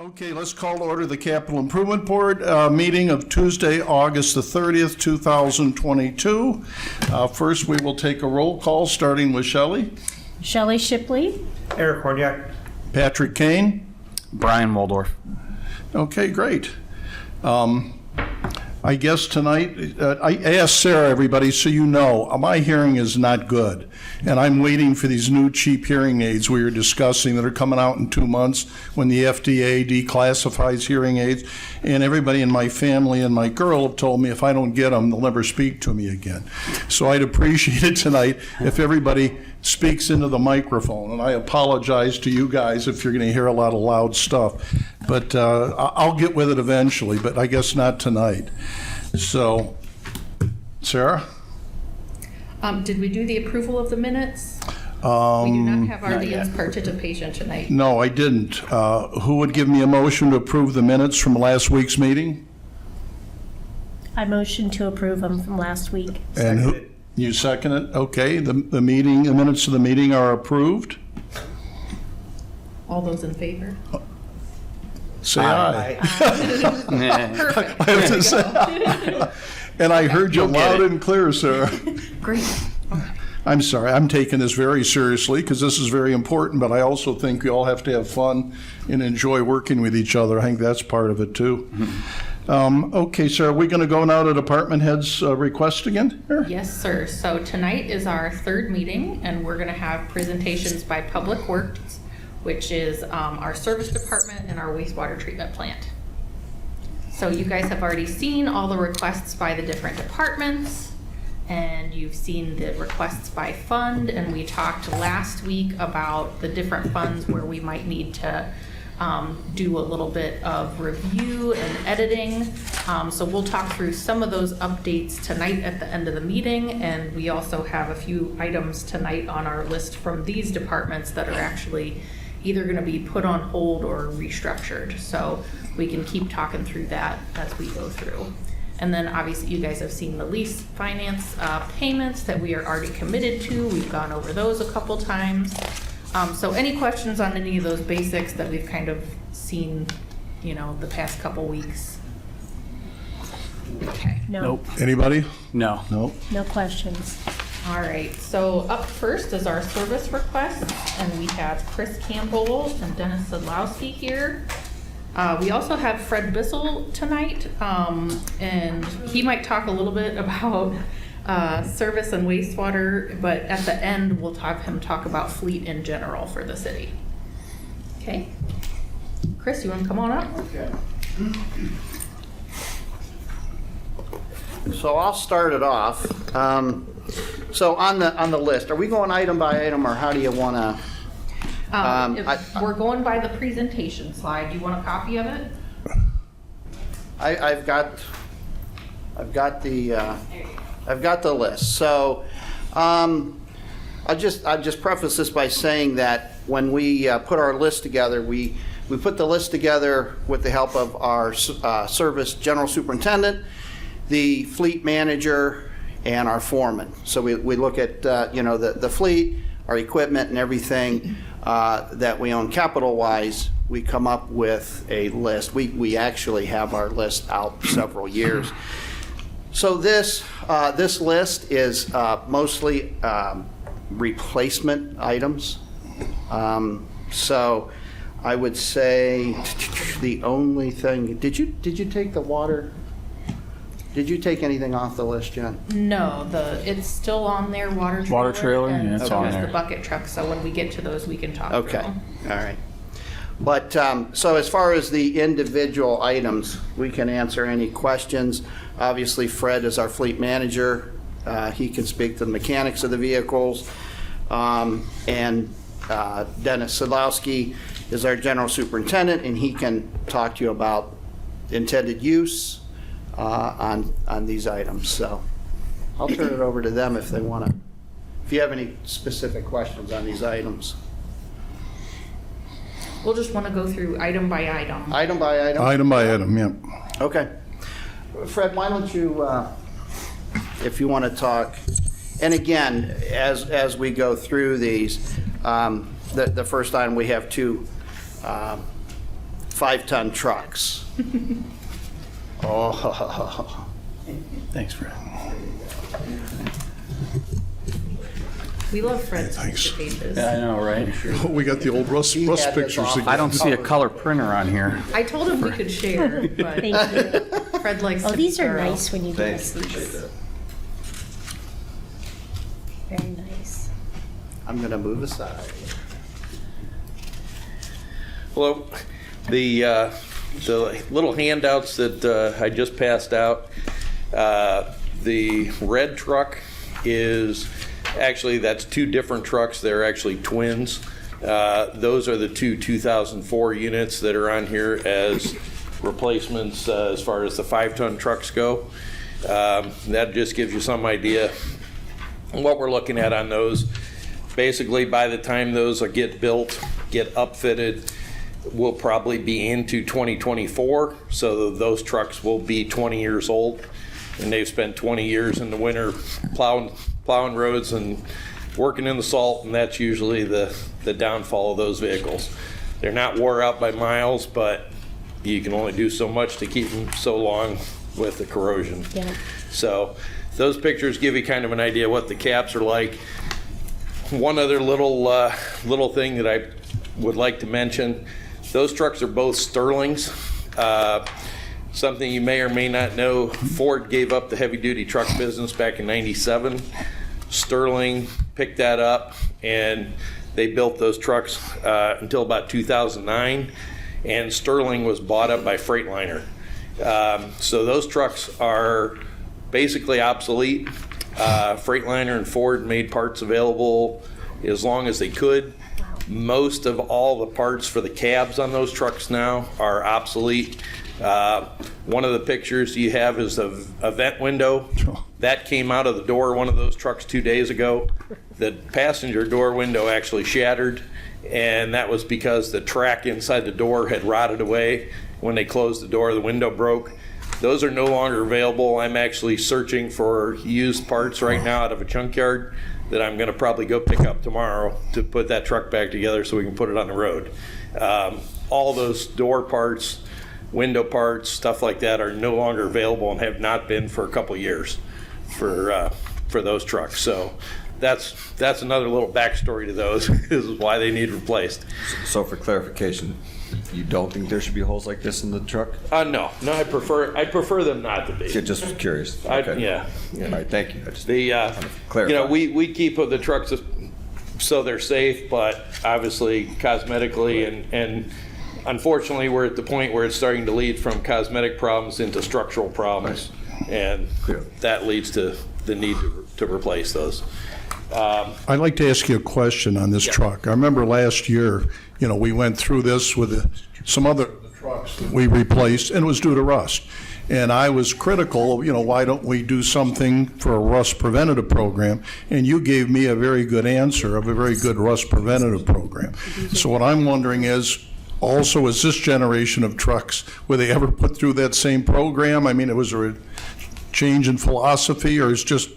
Okay, let's call to order the Capital Improvement Board meeting of Tuesday, August the 30th, 2022. First, we will take a roll call, starting with Shelley. Shelley Shipley. Eric Horniak. Patrick Kane. Brian Waldorf. Okay, great. I guess tonight, I asked Sarah, everybody, so you know, my hearing is not good. And I'm waiting for these new cheap hearing aids we were discussing that are coming out in 2 months when the FDA declassifies hearing aids. And everybody in my family and my girl have told me if I don't get them, they'll never speak to me again. So I'd appreciate it tonight if everybody speaks into the microphone. And I apologize to you guys if you're going to hear a lot of loud stuff. But I'll get with it eventually, but I guess not tonight. So, Sarah? Did we do the approval of the minutes? We do not have audience participation tonight. No, I didn't. Who would give me a motion to approve the minutes from last week's meeting? I motion to approve them from last week. And who? You second it? Okay, the minutes of the meeting are approved. All those in favor? Say aye. Perfect. I have to say. And I heard you loud and clear, Sarah. Great. I'm sorry, I'm taking this very seriously because this is very important, but I also think we all have to have fun and enjoy working with each other. I think that's part of it too. Okay, sir, are we going to go now to department heads' request again here? Yes, sir. So tonight is our third meeting, and we're going to have presentations by Public Works, which is our service department and our wastewater treatment plant. So you guys have already seen all the requests by the different departments, and you've seen the requests by fund, and we talked last week about the different funds where we might need to do a little bit of review and editing. So we'll talk through some of those updates tonight at the end of the meeting, and we also have a few items tonight on our list from these departments that are actually either going to be put on hold or restructured. So we can keep talking through that as we go through. And then obviously you guys have seen the lease finance payments that we are already committed to. We've gone over those a couple times. So any questions on any of those basics that we've kind of seen, you know, the past couple weeks? Okay. No. Nope. Anybody? No. No? No questions. All right, so up first is our service request, and we have Chris Campbell and Dennis Sadlowski here. We also have Fred Bissell tonight, and he might talk a little bit about service and wastewater, but at the end, we'll have him talk about fleet in general for the city. Okay. Chris, you want to come on up? Okay. So I'll start it off. So on the list, are we going item by item, or how do you want to? We're going by the presentation slide. Do you want a copy of it? I've got the list. So I'll just preface this by saying that when we put our list together, we put the list together with the help of our service general superintendent, the fleet manager, and our foreman. So we look at the fleet, our equipment, and everything that we own capital-wise. We come up with a list. We actually have our list out several years. So this list is mostly replacement items. So I would say the only thing. Did you take the water? Did you take anything off the list, Jen? No, it's still on there, water trailer. Water trailer, and yeah, it's so on is there. the bucket truck, so when we get to those, we can talk through Okay, them. all right. But, so as far as the individual items, we can answer any questions. Obviously, Fred is our fleet manager. He can speak to the mechanics of the vehicles. And Dennis Sadlowski is our general superintendent, and he can talk to you about intended use on these items. So I'll turn it over to them if they want to, if you have any specific questions on these items. We'll just want to go through item by item. Item by item? Item by item, yeah. Okay. Fred, why don't you, if you want to talk, and again, as we go through these, the first item, we have two 5-ton trucks. Oh, Thanks, Fred. We love Fred's Thanks. picture pages. I know, right? We got the old Russ He had this pictures off. again. I don't see a color printer on here. I told him we could share, but Thank you. Fred likes to Oh, be these are thorough. nice when you do Thanks, this. appreciate that. Very nice. I'm going to move aside. Well, the little handouts that I just passed out, the red truck is, actually, that's two different trucks. They're actually twins. Those are the two 2004 units that are on here as replacements as far as the 5-ton trucks go. That just gives you some idea what we're looking at on those. Basically, by the time those get built, get upfitted, we'll probably be into 2024, so those trucks will be 20 years old, and they've spent 20 years in the winter plowing roads and working in the salt, and that's usually the downfall of those vehicles. They're not wore out by miles, but you can only do so much to keep them so long with the corrosion. Yeah. So those pictures give you kind of an idea what the caps are like. One other little thing that I would like to mention, those trucks are both Sterlings. Something you may or may not know, Ford gave up the heavy-duty truck business back in '97. Sterling picked that up, and they built those trucks until about 2009, and Sterling was bought up by Freightliner. So those trucks are basically obsolete. Freightliner and Ford made parts available as long as they could. Most of all the parts for the cabs on those trucks now are obsolete. One of the pictures you have is a vent window. That came out of the door of one of those trucks 2 days ago. The passenger door window actually shattered, and that was because the track inside the door had rotted away. When they closed the door, the window broke. Those are no longer available. I'm actually searching for used parts right now out of a junkyard that I'm going to probably go pick up tomorrow to put that truck back together so we can put it on the road. All those door parts, window parts, stuff like that are no longer available and have not been for a couple years for those trucks. So that's another little backstory to those. This is why they need replaced. So for clarification, you don't think there should be holes like this in the truck? No, I prefer them not to be. Yeah, just curious. Yeah. All right, thank you. I just The we keep the trucks so they're safe, but obviously cosmetically and unfortunately we're at the point where it's starting to lead from cosmetic problems into structural problems, and Clear. that leads to the need to replace those. I'd like to ask you a question on this truck. I remember last year, we went through this with some other trucks that we replaced, and it was due to rust. And I was critical, why don't we do something for a rust preventative program? And you gave me a very good answer of a very good rust preventative program. So what I'm wondering is, also, is this generation of trucks, were they ever put through that same program? I mean, it was a change in philosophy, or is just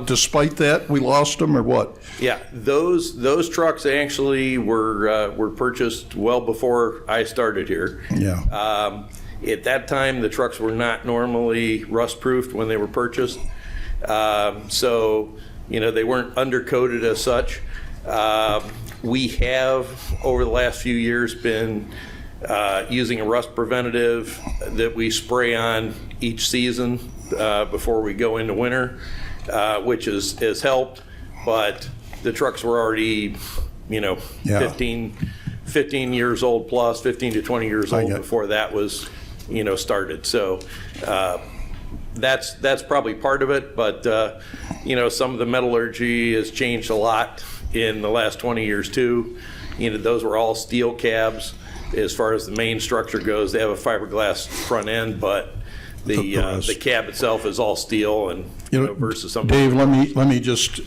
despite that we lost them, or what? Yeah, those trucks actually were purchased well before I started here. Yeah. At that time, the trucks were not normally rust-proofed when they were purchased, so they weren't undercoated as such. We have, over the last few years, been using a rust preventative that we spray on each season before we go into winter, which has helped, but the trucks were already, 15 years old plus, 15 to 20 years old before that was, started. So that's probably part of it, but, some of the metallurgy has changed a lot in the last 20 years too. Those were all steel cabs. As far as the main structure goes, they have a fiberglass front end, but the cab itself is all steel, and versus some. Dave, let me just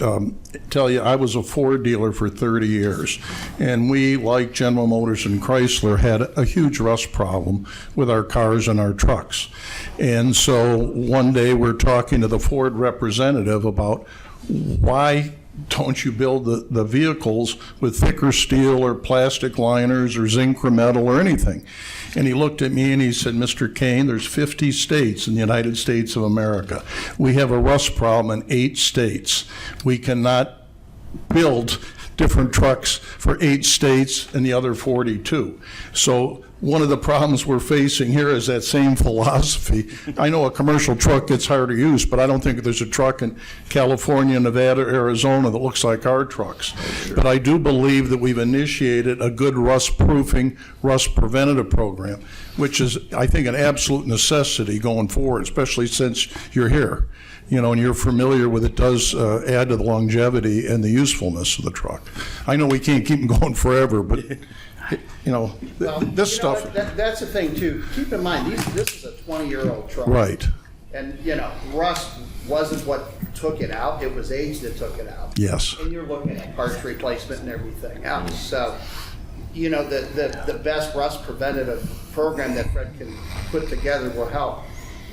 tell you, I was a Ford dealer for 30 years, and we, like General Motors and Chrysler, had a huge rust problem with our cars and our trucks. And so one day we're talking to the Ford representative about why don't you build the vehicles with thicker steel or plastic liners or zinc or metal or anything? And he looked at me and he said, Mr. Kane, there's 50 states in the United States of America. We have a rust problem in 8 states. We cannot build different trucks for 8 states and the other 42. So one of the problems we're facing here is that same philosophy. I know a commercial truck gets harder use, but I don't think there's a truck in California, Nevada, Arizona that looks like our trucks. But I do believe that we've initiated a good rust-proofing, rust-preventative program, which is, I think, an absolute necessity going forward, especially since you're here. You know, and you're familiar with it, does add to the longevity and the usefulness of the truck. I know we can't keep them going forever, but, you know, Well, this you know stuff. what, that's the thing too. Keep in mind, this is a 20-year-old truck. Right, And, you know, rust wasn't what took it out, it was age that took it out. yes. And you're looking at parts replacement and everything else. So, you know, the best rust preventative program that Fred can put together will help.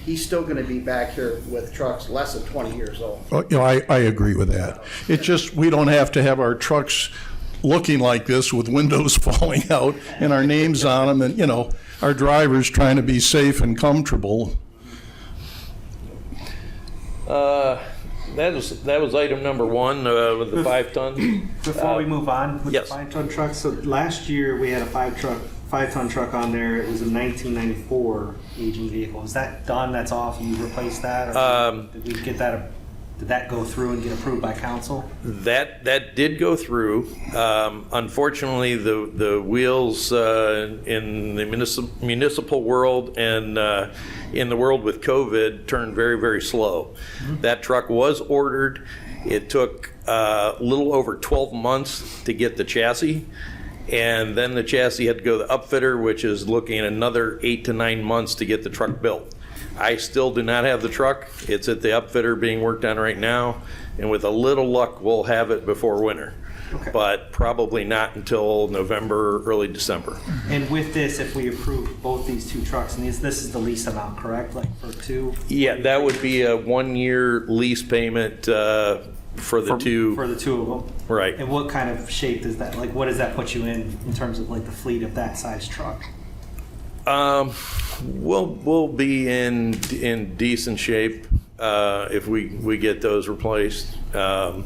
He's still gonna be back here with trucks less than 20 years old. Well, you know, I agree with that. It just, we don't have to have our trucks looking like this with windows falling out and our names on them and, you know, our drivers trying to be safe and comfortable. That was item number 1 with the 5-ton. Before we move on with yes. the 5-ton truck, so last year we had a 5-ton truck on there. It was a 1994 aging vehicle. Is that done? That's off? You replaced that? Or did we get that? Did that go through and get approved by council? That did go through. Unfortunately, the wheels in the municipal world and in the world with COVID turned very, very slow. That truck was ordered. It took a little over 12 months to get the chassis. And then the chassis had to go to the upfitter, which is looking at another 8 to 9 months to get the truck built. I still do not have the truck. It's at the upfitter being worked on right now. And with a little luck, we'll have it before winter. Okay. But probably not until November, early December. And with this, if we approve both these 2 trucks, and this is the lease amount, correct? Like for 2? Yeah, that would be a 1-year lease payment for the two. For the 2 of them? Right. And what kind of shape does that, like what does that put you in terms of like the fleet of that size truck? We'll be in decent shape if we get those replaced. There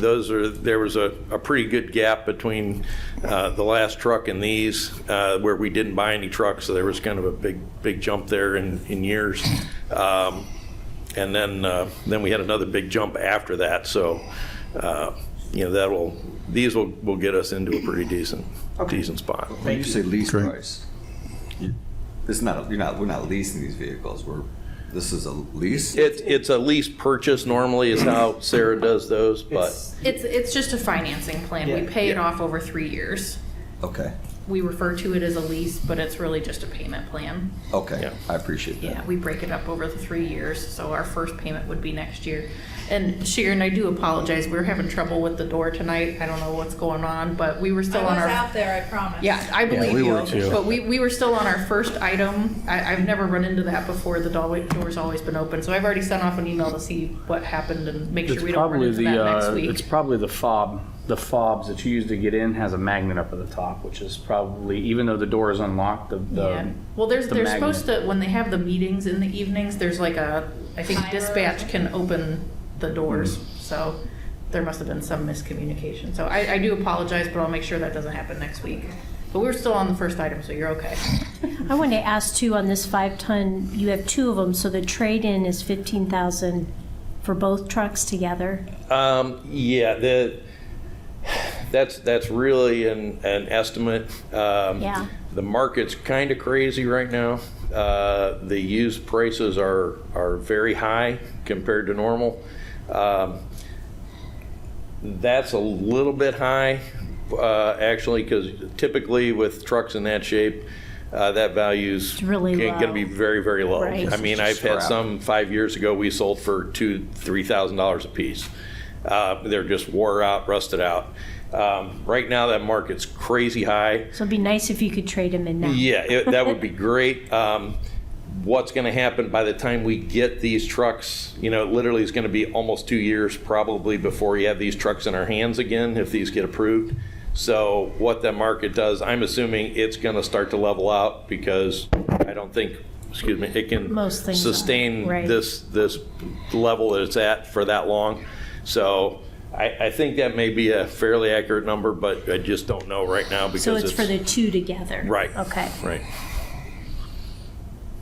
was a pretty good gap between the last truck and these where we didn't buy any trucks, so there was kind of a big jump there in years. And then we had another big jump after that. So you know, these will get us into a pretty decent spot. When you say lease Great. price, we're not leasing these vehicles. This is a lease? It's a lease purchase normally is how Sarah does those, but It's just a financing plan. We pay it off over 3 years. Okay, We refer to it as a lease, but it's really just a payment plan. okay, Yeah. I appreciate that. Yeah, we break it up over the 3 years, so our first payment would be next year. And Sharon, I do apologize, we're having trouble with the door tonight. I don't know what's going on, but we were still on I our. was out there, I promise. Yeah, I believe we you. were too. But we were still on our first item. I've never run into that before. The door's always been open. So I've already sent off an email to see what happened and make sure It's we don't run probably into that next week. it's probably the fob. The fobs that you use to get in has a magnet up at the top, which is probably, even though the door is unlocked, Yeah. Well, they're magnet. supposed to, when they have the meetings in the evenings, there's like I think Timer or dispatch something? can open the doors. So there must have been some miscommunication. So I do apologize, but I'll make sure that doesn't happen next week. But we're still on the first item, so you're okay. I want to ask too, on this 5-ton, you have 2 of them, so the trade-in is $15,000 for both trucks together? Yeah, that's really an estimate. Yeah. The market's kind of crazy right now. The used prices are very high compared to normal. That's a little bit high, actually, because typically with trucks in that shape, that value's It's really going to low. be very, very low. Right. I mean, I've had Scrap. some 5 years ago we sold for $2,000-$3,000 a piece. They're just wore out, rusted out. Right now, that market's crazy high. So it'd be nice if you could trade them in now. Yeah, that would be great. what's going to happen by the time we get these trucks, you know, literally is going to be almost 2 years probably before you have these trucks in our hands again, if these get approved. So what the market does, I'm assuming it's going to start to level out, because I don't think, it can Most things sustain are, right. this level that it's at for that long. So I think that may be a fairly accurate number, but I just don't know right now, because So it's for the two together? Right. Okay, Right.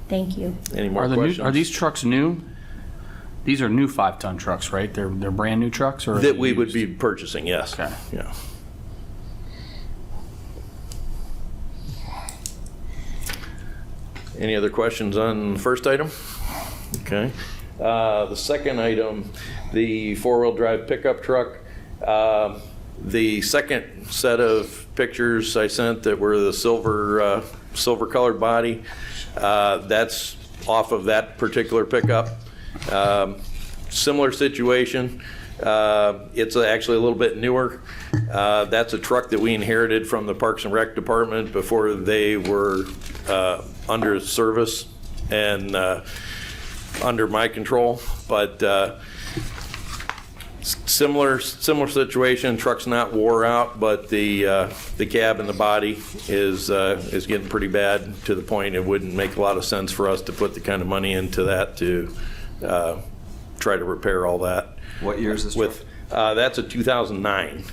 Thank you. Any more Are questions? these trucks new? These are new 5-ton trucks, right? They're brand new trucks, or are That they we would used? be purchasing, yes. Okay. Yeah. Any other questions on the first item? Okay. The second item, the four-wheel drive pickup truck. The second set of pictures I sent that were the silver colored body, that's off of that particular pickup. Similar situation. It's actually a little bit newer. That's a truck that we inherited from the Parks and Rec Department before they were under service and under my control. But similar situation. Truck's not wore out, but the cab and the body is getting pretty bad, to the point it wouldn't make a lot of sense for us to put the kind of money into that to try to repair all that. What year is this truck? That's a 2009.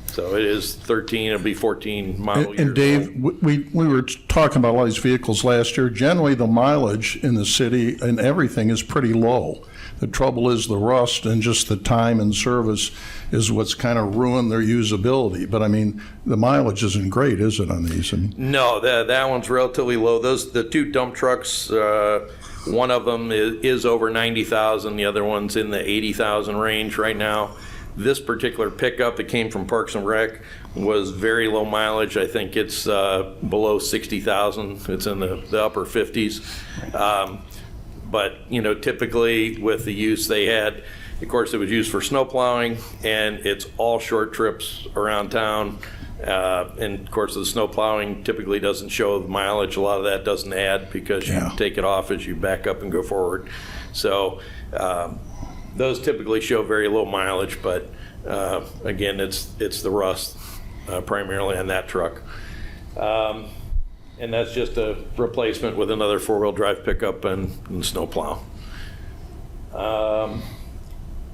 So it is 13, it'll be 14 model years And Dave, old. we were talking about a lot of these vehicles last year. Generally, the mileage in the city and everything is pretty low. The trouble is the rust, and just the time and service is what's kind of ruined their usability. But I mean, the mileage isn't great, is it, on these? No, that one's relatively low. The two dump trucks, one of them is over 90,000, the other one's in the 80,000 range right now. This particular pickup that came from Parks and Rec was very low mileage. I think it's below 60,000. It's in the upper 50s. But, you know, typically with the use they had, of course, it was used for snow plowing, and it's all short trips around town. And of course, the snow plowing typically doesn't show the mileage. A lot of that doesn't add, because you take it off as you back up and go forward. So those typically show very low mileage, but again, it's the rust primarily on that truck. And that's just a replacement with another four-wheel drive pickup and snow plow.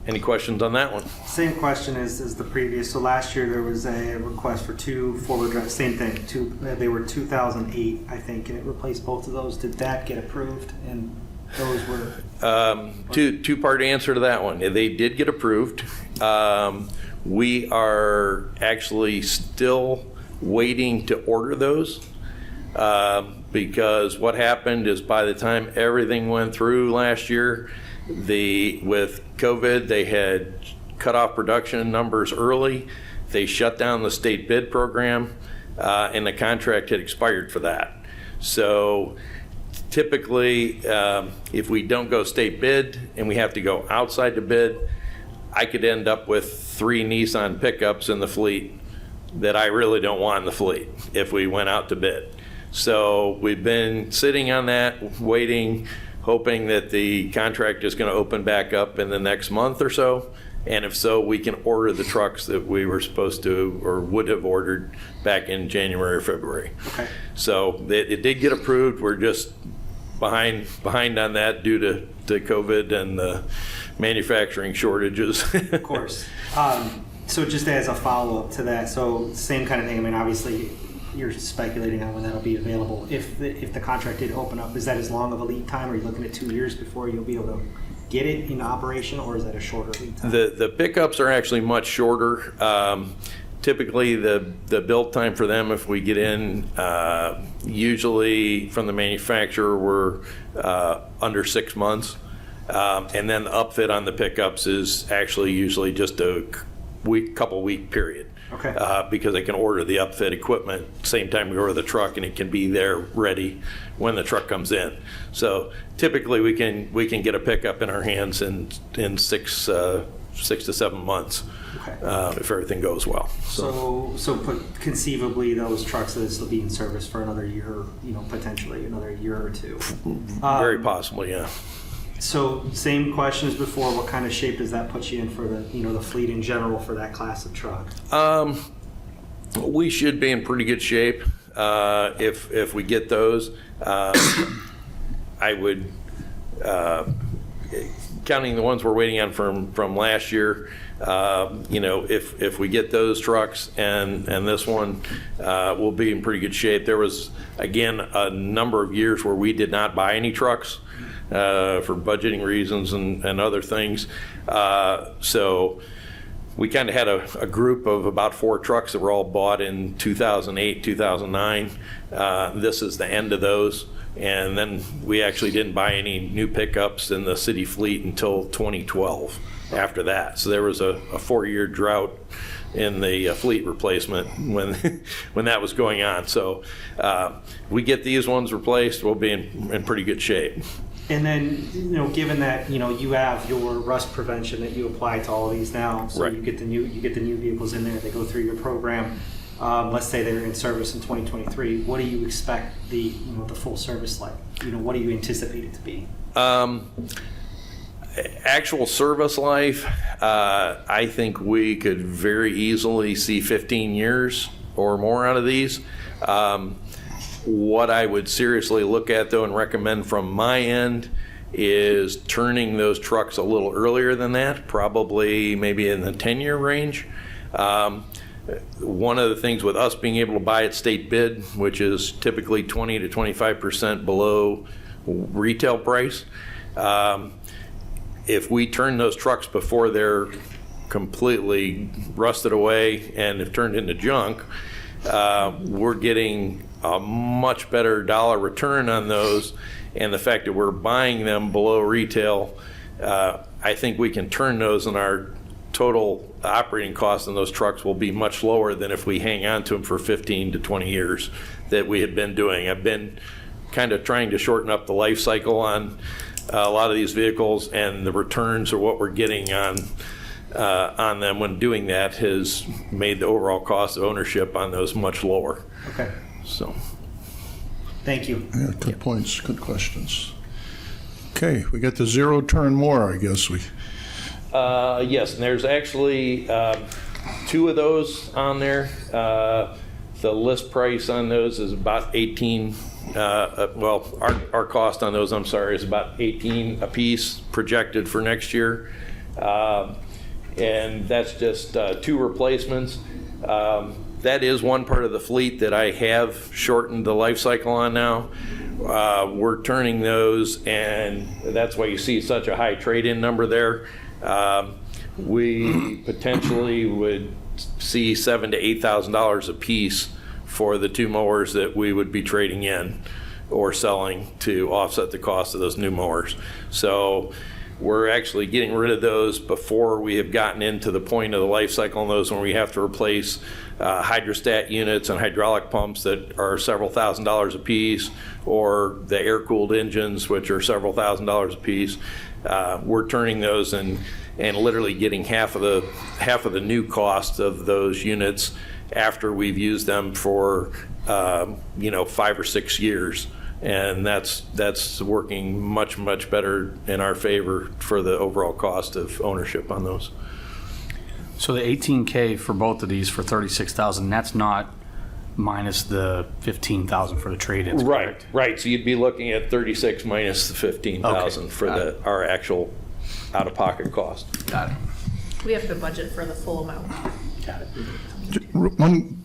Any questions on that one? Same question as the previous. So last year there was a request for two four-wheel drive, same thing. They were 2008, I think, and it replaced both of those. Did that get approved? And those were Two-part answer to that one. They did get approved. We are actually still waiting to order those, because what happened is, by the time everything went through last year, with COVID, they had cut off production numbers early. They shut down the state bid program, and the contract had expired for that. So typically, if we don't go state bid and we have to go outside the bid, I could end up with 3 Nissan pickups in the fleet that I really don't want in the fleet if we went out to bid. So we've been sitting on that, waiting, hoping that the contract is going to open back up in the next month or so. And if so, we can order the trucks that we were supposed to or would have ordered back in January or February. okay. So it did get approved. We're just behind on that due to COVID and the manufacturing shortages. Of course. So just as a follow-up to that, so same kind of thing. I mean, obviously, you're speculating on when that'll be available. If the contract did open up, is that as long of a lead time? Are you looking at 2 years before you'll be able to get it in operation, or is that a shorter lead time? The pickups are actually much shorter. Typically, the build time for them, if we get in, usually from the manufacturer, we're under 6 months. And then the upfit on the pickups is actually usually just a couple week period. Okay. Because they can order the upfit equipment same time we order the truck, and it can be there ready when the truck comes in. So typically we can get a pickup in our hands in 6 6 to 7 months, Okay. if everything goes well. So conceivably, those trucks will still be in service for another year, potentially another year or two. Very possibly, yeah. So same question as before, what kind of shape does that put you in for the fleet in general for that class of truck? We should be in pretty good shape if we get those. I would, counting the ones we're waiting on from last year, if we get those trucks and this one, we'll be in pretty good shape. There was, again, a number of years where we did not buy any trucks for budgeting reasons and other things. So we kind of had a group of about 4 trucks that were all bought in 2008, 2009. This is the end of those. And then we actually didn't buy any new pickups in the city fleet until 2012 after that. So there was a 4-year drought in the fleet replacement when that was going on. So we get these ones replaced, we'll be in pretty good shape. And then, given that, you have your rust prevention that you apply to all of these now, so Right. you get the new vehicles in there, they go through your program. Let's say they're in service in 2023. What do you expect the full service like? What do you anticipate it to be? Actual service life, I think we could very easily see 15 years or more out of these. What I would seriously look at, though, and recommend from my end is turning those trucks a little earlier than that, probably maybe in the 10-year range. One of the things with us being able to buy at state bid, which is typically 20 to 25% below retail price, if we turn those trucks before they're completely rusted away and have turned into junk, we're getting a much better dollar return on those. And the fact that we're buying them below retail, I think we can turn those, and our total operating costs on those trucks will be much lower than if we hang on to them for 15 to 20 years that we had been doing. I've been kind of trying to shorten up the life cycle on a lot of these vehicles, and the returns or what we're getting on them when doing that has made the overall cost of ownership on those much lower. Okay. So, Thank you. Yeah, good points, good questions. Okay, we got the zero turn more, I guess we. yes, and there's actually 2 of those on there. The list price on those is about 18. Our cost on those, I'm sorry, is about 18 a piece projected for next year, and that's just 2 replacements. That is one part of the fleet that I have shortened the life cycle on now. We're turning those, and that's why you see such a high trade-in number there. We potentially would see $7,000 to $8,000 a piece for the 2 mowers that we would be trading in or selling to offset the cost of those new mowers. So we're actually getting rid of those before we have gotten into the point of the life cycle on those when we have to replace hydrostat units and hydraulic pumps that are several $1,000s a piece, or the air-cooled engines, which are several $1,000s a piece. We're turning those and literally getting half of the new cost of those units after we've used them for 5 or 6 years, and that's working much better in our favor for the overall cost of ownership on those. So the 18K for both of these for 36,000, that's not minus the 15,000 for the trade-ins, correct? Right. So you'd be looking at 36 minus the 15,000 Okay. for our actual out-of-pocket cost. Got it. We have to budget for the full amount. Got it. One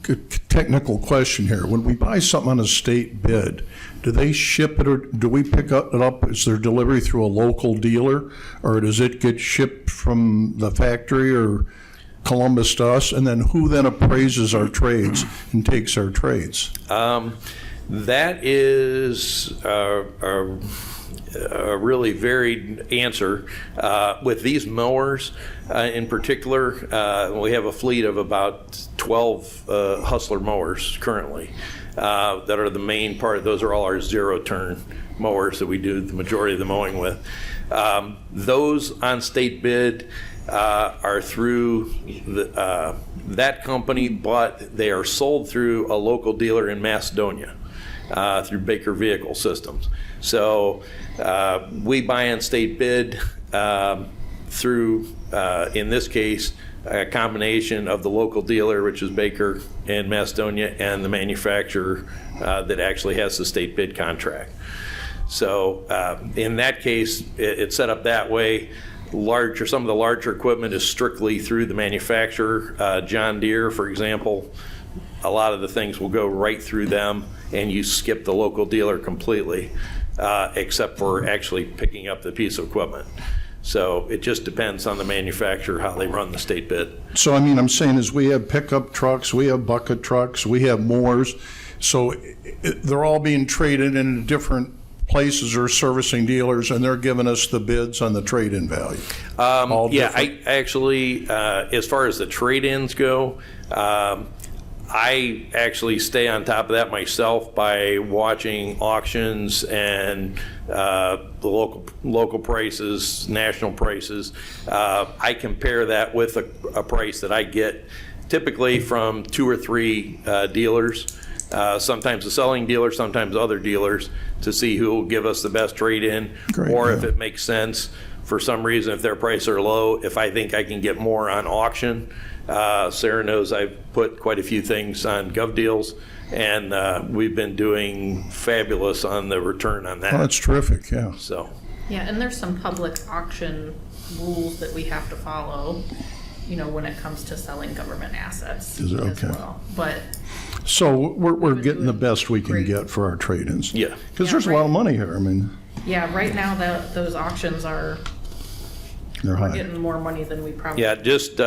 technical question here. When we buy something on a state bid, do they ship it or do we pick it up? Is there delivery through a local dealer, or does it get shipped from the factory or Columbus to us? And then who then appraises our trades and takes our trades? That is a really varied answer. With these mowers in particular, we have a fleet of about 12 Hustler mowers currently that are the main part. Those are all our zero-turn mowers that we do the majority of the mowing with. Those on state bid, are through that company, but they are sold through a local dealer in Macedonia through Baker Vehicle Systems. So we buy on state bid through, in this case, a combination of the local dealer, which is Baker in Macedonia, and the manufacturer that actually has the state bid contract. So in that case, it's set up that way. Some of the larger equipment is strictly through the manufacturer. John Deere, for example, a lot of the things will go right through them, and you skip the local dealer completely, except for actually picking up the piece of equipment. So it just depends on the manufacturer how they run the state bid. So, I mean, I'm saying is we have pickup trucks, we have bucket trucks, we have mowers. So they're all being traded in different places or servicing dealers, and they're giving us the bids on the trade-in value. Yeah, I actually, as far as the trade-ins go, I actually stay on top of that myself by watching auctions and the local prices, national prices. I compare that with a price that I get typically from 2 or 3 dealers, sometimes a selling dealer, sometimes other dealers, to see who will give us the best trade-in, or if it makes sense for some reason, if their prices are low, if I think I can get more on auction. Sarah knows I've put quite a few things on GovDeals, and we've been doing fabulous on the return on that. Oh, that's terrific, yeah. So, Yeah, and there's some public auction rules that we have to follow, when it comes to selling government assets Is it? as Okay. well. But So we're been getting the doing best we can great. get for our trade-ins. yeah. Because Yeah, there's a right. lot of money here. I mean, yeah, right now those auctions are they're high. getting more money than we probably. Yeah, just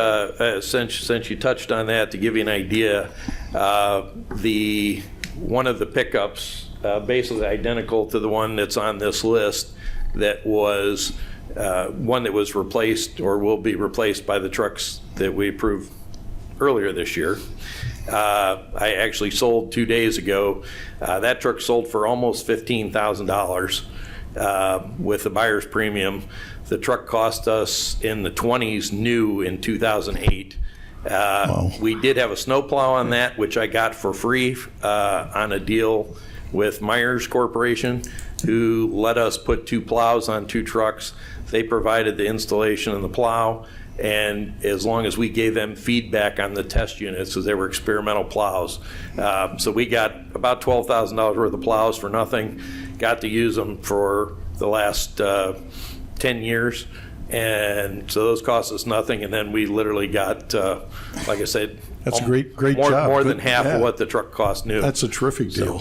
since you touched on that, to give you an idea, one of the pickups, basically identical to the one that's on this list, that was one that was replaced or will be replaced by the trucks that we approved earlier this year. I actually sold 2 days ago. That truck sold for almost $15,000 with the buyer's premium. The truck cost us in the 20s new in 2008. We did have a snowplow on that, which I got for free on a deal with Myers Corporation, who let us put 2 plows on 2 trucks. They provided the installation of the plow, and as long as we gave them feedback on the test units, because they were experimental plows. So we got about $12,000 worth of plows for nothing, got to use them for the last 10 years, and so those cost us nothing, and then we literally got, like I said, That's a great more, job. more than Good- half yeah. of what the truck cost new. That's a terrific deal.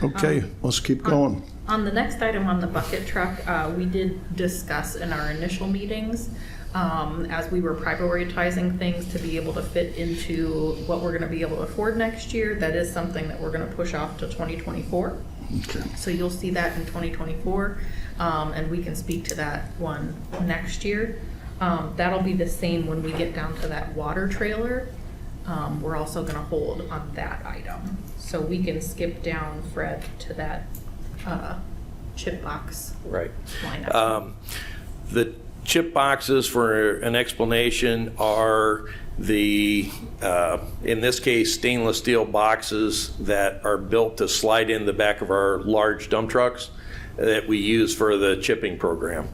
Okay, let's keep going. On the next item on the bucket truck, we did discuss in our initial meetings, as we were prioritizing things to be able to fit into what we're gonna be able to afford next year. That is something that we're gonna push off to 2024. Okay. So you'll see that in 2024, and we can speak to that one next year. That'll be the same when we get down to that water trailer. We're also gonna hold on that item. So we can skip down, Fred, to that chip box Right. line item. The chip boxes, for an explanation, are the, in this case, stainless steel boxes that are built to slide in the back of our large dump trucks that we use for the chipping program.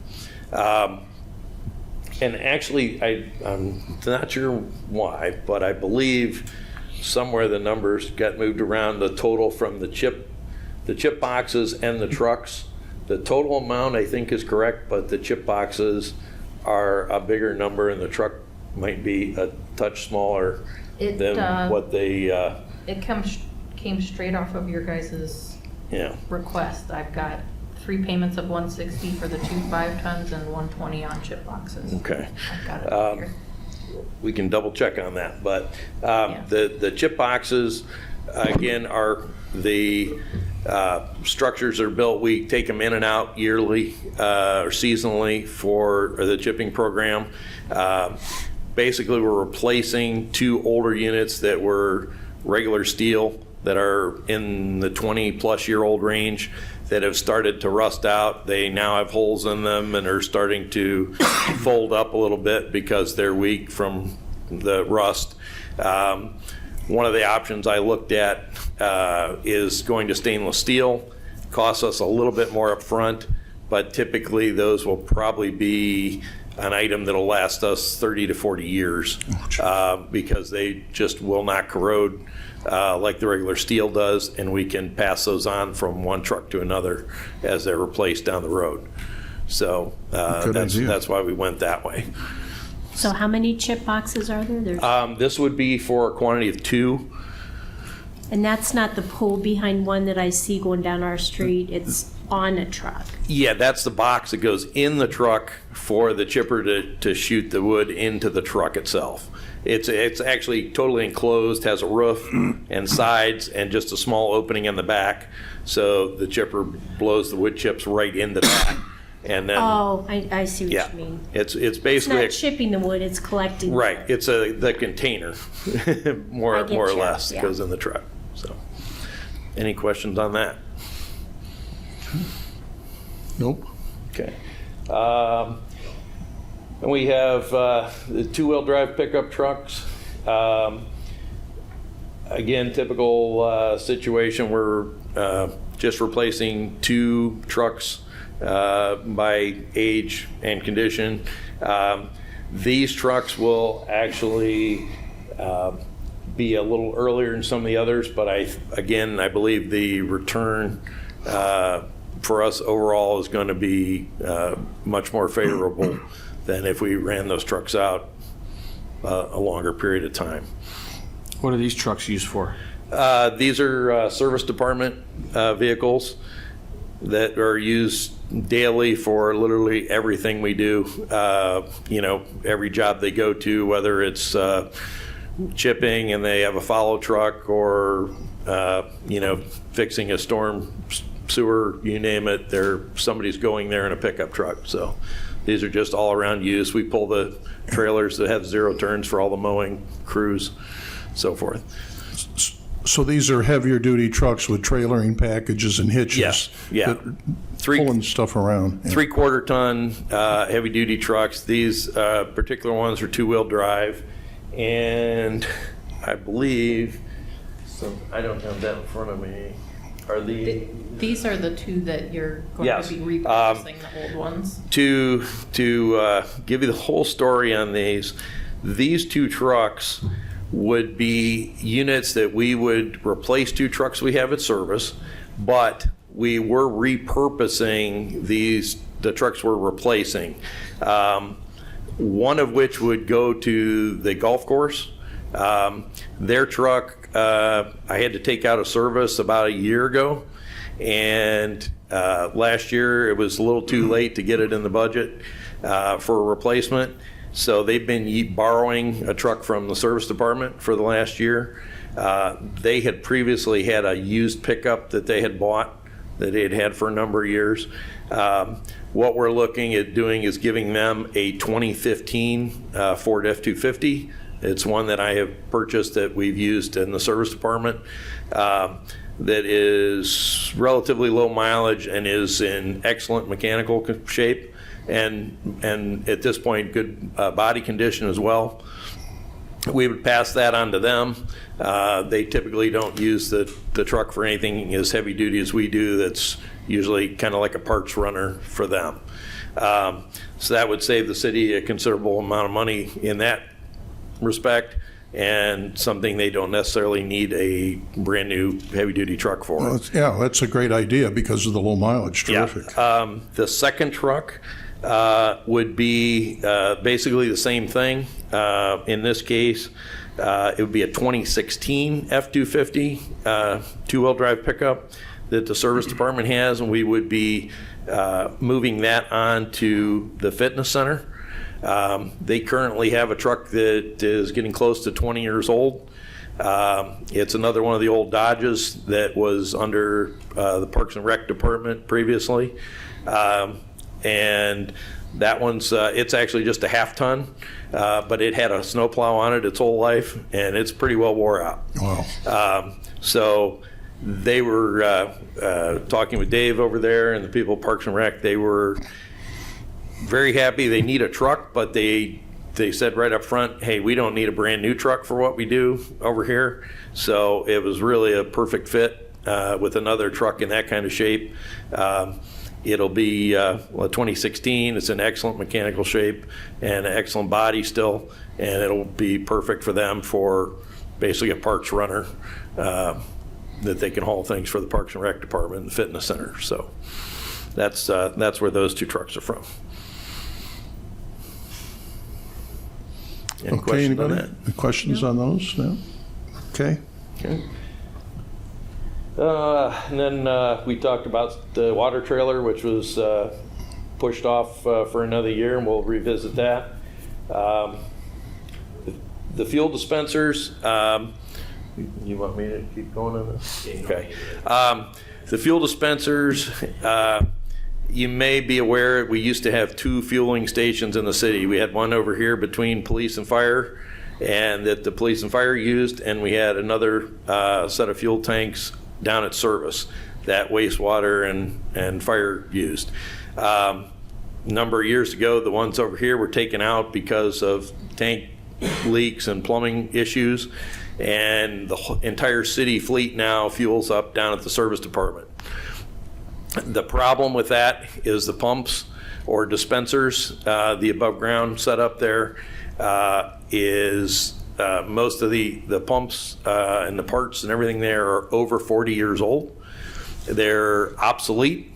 And actually, I'm not sure why, but I believe somewhere the numbers got moved around, the total from the chip boxes and the trucks. The total amount, I think, is correct, but the chip boxes are a bigger number, and the truck might be a touch smaller than what they, It came straight off of your guys' yeah. request. I've got 3 payments of $160 for the 2 5-tons and $120 on chip boxes. Okay. I've got it up here. We can double check on that, but Yeah. the chip boxes, again, are the structures are built. We take them in and out yearly or seasonally for the chipping program. Basically, we're replacing 2 older units that were regular steel that are in the 20-plus-year-old range that have started to rust out. They now have holes in them and are starting to fold up a little bit because they're weak from the rust. One of the options I looked at is going to stainless steel. Costs us a little bit more up front, but typically those will probably be an item that'll last us 30 to 40 years because they just will not corrode like the regular steel does, and we can pass those on from one truck to another as they're replaced down the road. So that's why we went that way. So how many chip boxes are there? There's, This would be for a quantity of 2. and that's not the pull behind one that I see going down our street. It's on a truck. Yeah, that's the box that goes in the truck for the chipper to shoot the wood into the truck itself. It's actually totally enclosed, has a roof and sides and just a small opening in the back, so the chipper blows the wood chips right into that. And then, Oh, I see what yeah, you mean. it's It's basically not shipping the wood, it's collecting. the right. wood. It's the container, more I get or you, less, yeah. goes in the truck. So, any questions on that? Nope. Okay. And we have the two-wheel drive pickup trucks. Again, typical situation. We're just replacing 2 trucks by age and condition. These trucks will actually be a little earlier than some of the others, but I believe the return for us overall is going to be much more favorable than if we ran those trucks out a longer period of time. What are these trucks used for? These are service department vehicles that are used daily for literally everything we do. Every job they go to, whether it's chipping and they have a follow truck or, fixing a storm sewer, you name it, somebody's going there in a pickup truck. So these are just all around use. We pull the trailers that have 0 turns for all the mowing crews, so forth. So these are heavier duty trucks with trailering packages and hitches? Yes, yeah. that- Pulling stuff around. Yeah. 3/4 ton heavy duty trucks. These particular ones are 2-wheel drive, and I believe, so I don't have that in front of me. Are These are the 2 that you're going Yes. to be repurposing the old ones. to give you the whole story on these 2 trucks would be units that we would replace 2 trucks we have at service, but we were repurposing the trucks we're replacing. One of which would go to the golf course. Their truck, I had to take out of service about a year ago, and last year it was a little too late to get it in the budget for a replacement. So they've been borrowing a truck from the service department for the last year. They had previously had a used pickup that they had bought that they had had for a number of years. What we're looking at doing is giving them a 2015 Ford F-250. It's one that I have purchased that we've used in the service department that is relatively low mileage and is in excellent mechanical shape and at this point good body condition as well. We would pass that on to them. They typically don't use the truck for anything as heavy duty as we do. That's usually kind of like a parts runner for them. So that would save the city a considerable amount of money in that respect, and something they don't necessarily need a brand new heavy duty truck for. Well, that's a great idea because of the low mileage. Terrific. Yeah. The second truck would be basically the same thing. In this case, it would be a 2016 F-250 two-wheel drive pickup that the service department has, and we would be moving that on to the fitness center. They currently have a truck that is getting close to 20 years old. It's another one of the old Dodges that was under the Parks and Rec department previously. And That one's, it's actually just a half ton, but it had a snowplow on it its whole life, and it's pretty well wore out. Wow. So they were talking with Dave over there and the people at Parks and Rec. They were very happy. They need a truck, but they said right up front, hey, we don't need a brand new truck for what we do over here. So it was really a perfect fit with another truck in that kind of shape. It'll be a 2016. It's in excellent mechanical shape and an excellent body still, and it'll be perfect for them for basically a parks runner that they can haul things for the Parks and Rec Department and the fitness center. So that's where those two trucks are from. Any Okay, questions on anybody? Any questions on those? No? Okay. Okay. And then we talked about the water trailer, which was pushed off for another year, and we'll revisit that. The fuel dispensers, you want me to keep going on this? Okay. The fuel dispensers, you may be aware, we used to have 2 fueling stations in the city. We had one over here between police and fire, and that the police and fire used, and we had another set of fuel tanks down at service that wastewater and fire used. A number of years ago, the ones over here were taken out because of tank leaks and plumbing issues, and the entire city fleet now fuels up down at the service department. The problem with that is the pumps or dispensers, the above ground setup there is most of the pumps and the parts and everything there are over 40 years old. They're obsolete.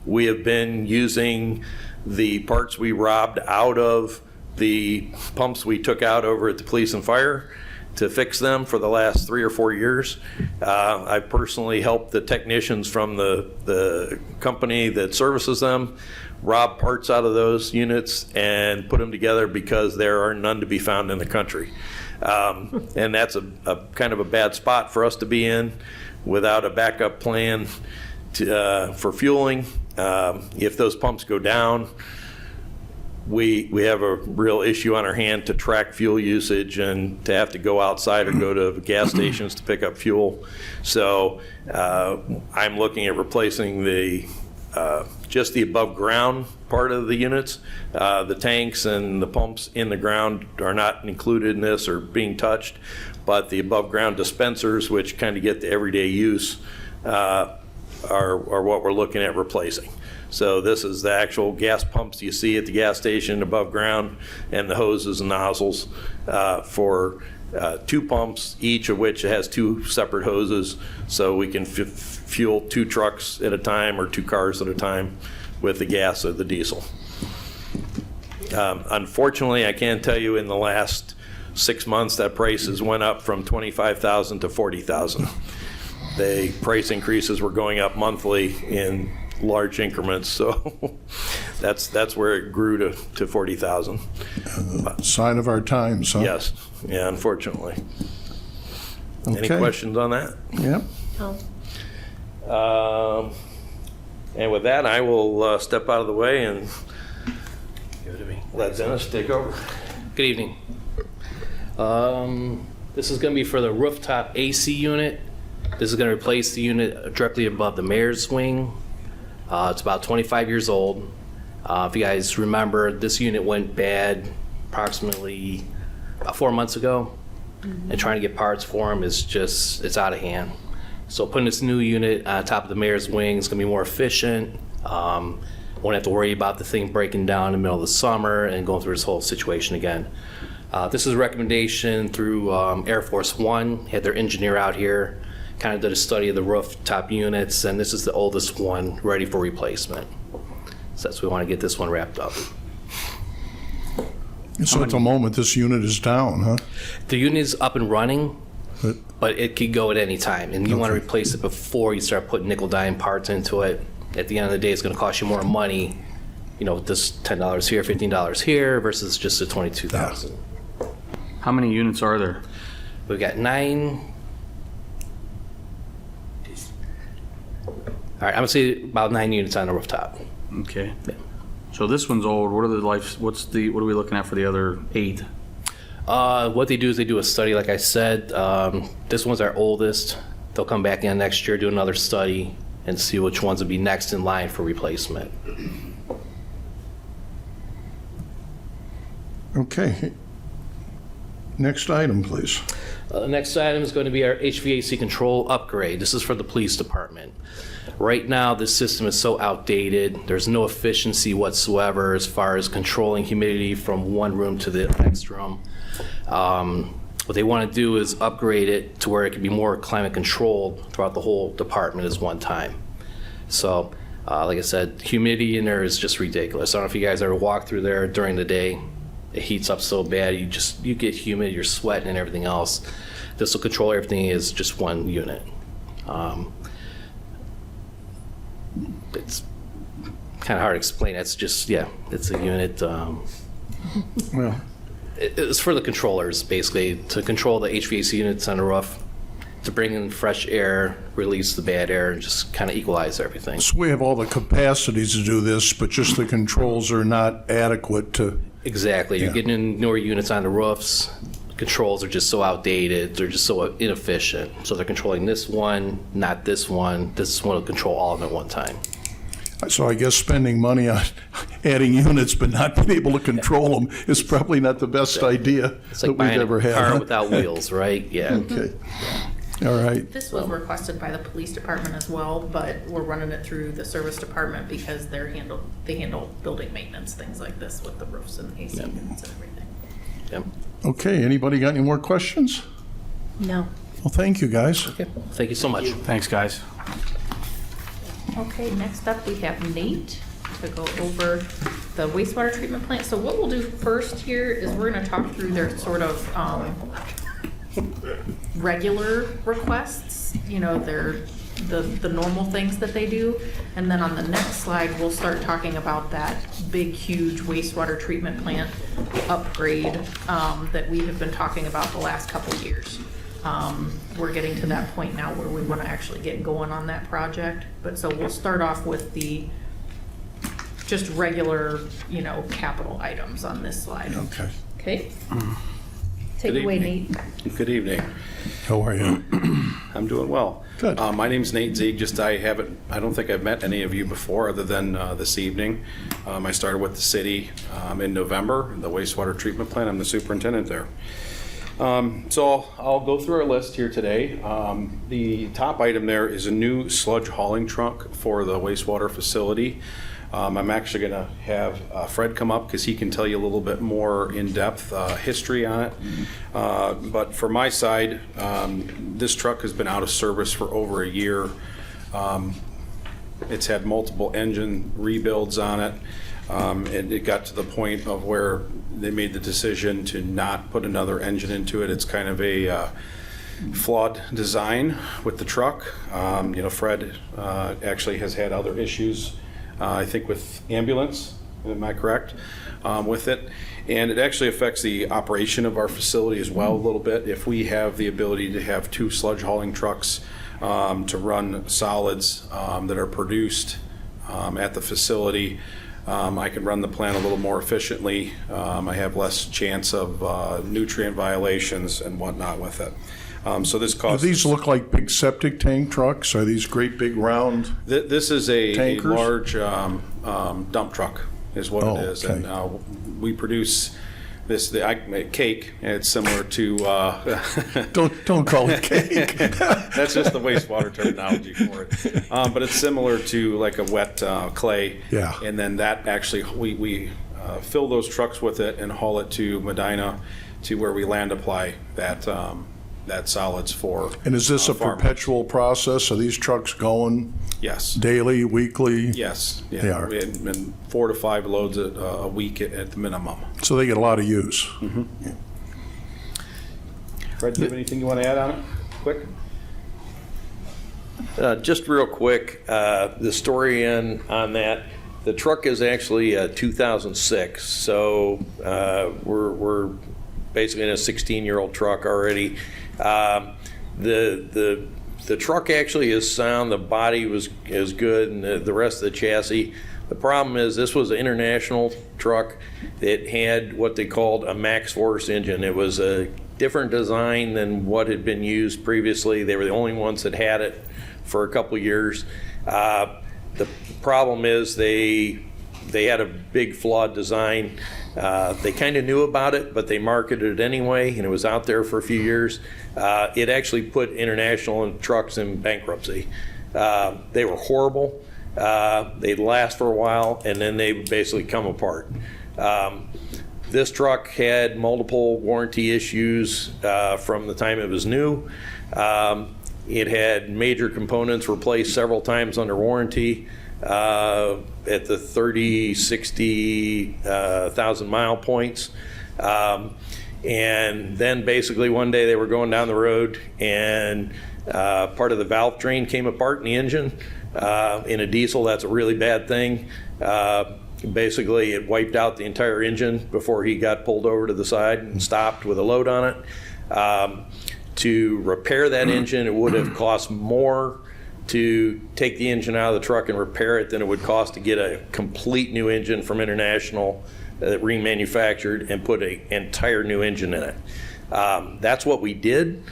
We have been using the parts we robbed out of the pumps we took out over at the police and fire to fix them for the last 3 or 4 years. I personally helped the technicians from the company that services them rob parts out of those units and put them together because there are none to be found in the country. And that's a kind of a bad spot for us to be in without a backup plan for fueling. If those pumps go down, we have a real issue on our hand to track fuel usage and to have to go outside or go to gas stations to pick up fuel. So I'm looking at replacing just the above ground part of the units. The tanks and the pumps in the ground are not included in this or being touched, but the above ground dispensers, which kind of get the everyday use, are what we're looking at replacing. So this is the actual gas pumps you see at the gas station above ground, and the hoses and nozzles for 2 pumps, each of which has 2 separate hoses, so we can fuel 2 trucks at a time or 2 cars at a time with the gas or the diesel. Unfortunately, I can tell you in the last 6 months that prices went up from $25,000 to $40,000. The price increases were going up monthly in large increments, so that's where it grew to 40,000. Sign of our times, huh? Yes, yeah, unfortunately. Any Okay. questions on that? Yep. Oh, And with that, I will step out of the way and let Dennis take over. Good evening. This is going to be for the rooftop AC unit. This is going to replace the unit directly above the mayor's wing. It's about 25 years old. If you guys remember, this unit went bad approximately about 4 months ago. And trying to get parts for them is just, it's out of hand. So putting this new unit on top of the mayor's wing is going to be more efficient. Won't have to worry about the thing breaking down in the middle of the summer and going through this whole situation again. This is a recommendation through Air Force One. Had their engineer out here, kind of did a study of the rooftop units, and this is the oldest one ready for replacement. So that's we want to get this one wrapped up. So at the moment, this unit is down, huh? The unit is up and running, but it could go at any time, and you want to replace it before you start putting nickel dime parts into it. At the end of the day, it's going to cost you more money, you know, this $10 here, $15 here versus just the $22,000. How many units are there? We've got 9. All right, I'm gonna say about 9 units on the rooftop. Okay. So this one's old. What are the what are we looking at for the other 8? What they do is they do a study, like I said. This one's our oldest. They'll come back in next year, do another study, and see which ones would be next in line for replacement. Okay. Next item, please. The next item is going to be our HVAC control upgrade. This is for the police department. Right now, this system is so outdated. There's no efficiency whatsoever as far as controlling humidity from one room to the next room. What they want to do is upgrade it to where it can be more climate controlled throughout the whole department as one time. So, like I said, humidity in there is just ridiculous. I don't know if you guys ever walk through there during the day. It heats up so bad, you get humid, you're sweating and everything else. This will control everything as just one unit. It's kind of hard to explain. It's just, it's a unit. Well, It's for the controllers, basically, to control the HVAC units on the roof, to bring in fresh air, release the bad air, and just kind of equalize everything. so we have all the capacities to do this, but just the controls are not adequate to... Exactly. You're getting in newer units on the roofs. Controls are just so outdated. They're just so inefficient. So they're controlling this one, not this one. This one will control all of them at one time. So I guess spending money on adding units but not being able to control them is probably not the best idea It's that like we've buying ever a had. car huh? without wheels, right? Yeah. Okay. All right. This was requested by the police department as well, but we're running it through the service department because they handle building maintenance, things like this with the roofs and AC units and everything. Yep. Okay, anybody got any more questions? No. Well, thank you, guys. Okay. Thank you so much. Thanks, guys. Okay, next up we have Nate to go over the wastewater treatment plant. So what we'll do first here is we're gonna talk through their sort of regular requests, the normal things that they do. And then on the next slide, we'll start talking about that big, huge wastewater treatment plant upgrade that we have been talking about the last couple of years. We're getting to that point now where we want to actually get going on that project. But so we'll start off with the just regular, capital items on this slide. Okay. Okay? Take it away, Nate. Good evening. How are you? I'm doing well. Good. My name's Nate Zieg. I don't think I've met any of you before other than this evening. I started with the city in November, the wastewater treatment plant. I'm the superintendent there. So I'll go through our list here today. The top item there is a new sludge hauling truck for the wastewater facility. I'm actually going to have Fred come up because he can tell you a little bit more in-depth history on it. But for my side, this truck has been out of service for over a year. It's had multiple engine rebuilds on it. And it got to the point of where they made the decision to not put another engine into it. It's kind of a flawed design with the truck. Fred actually has had other issues, I think with ambulance, am I correct, with it? And it actually affects the operation of our facility as well a little bit. If we have the ability to have 2 sludge hauling trucks to run solids that are produced at the facility, I can run the plant a little more efficiently. I have less chance of nutrient violations and whatnot with it. So this Do costs. these look like big septic tank trucks? Are these great big round? This is a Tankers? large dump truck, is what it is, okay. and we produce I make cake, and it's similar to. Don't call it cake. That's just the wastewater terminology for it. But it's similar to like a wet clay. Yeah. And then that actually, we fill those trucks with it and haul it to Medina to where we land apply that solids for. And is this a farmers. perpetual process? Are these trucks going Yes. daily, weekly? Yes. Yeah. They are. And 4 to 5 loads a week at the minimum. So they get a lot of use. Fred, do you have anything you want to add on it? Quick? Just real quick, the story on that. The truck is actually 2006, so we're basically in a 16-year-old truck already. The truck actually is sound. The body is good, and the rest of the chassis. The problem is this was an International truck that had what they called a max force engine. It was a different design than what had been used previously. They were the only ones that had it for a couple years. The problem is they had a big flawed design. They kind of knew about it, but they marketed it anyway, and it was out there for a few years. It actually put International trucks in bankruptcy. They were horrible. They'd last for a while, and then they would basically come apart. This truck had multiple warranty issues from the time it was new. It had major components replaced several times under warranty at the 30, 60,000 mile points. And then basically one day they were going down the road and part of the valve train came apart in the engine. In a diesel, that's a really bad thing. Basically, it wiped out the entire engine before he got pulled over to the side and stopped with a load on it. To repair that engine, it would have cost more to take the engine out of the truck and repair it than it would cost to get a complete new engine from International remanufactured and put an entire new engine in it. That's what we did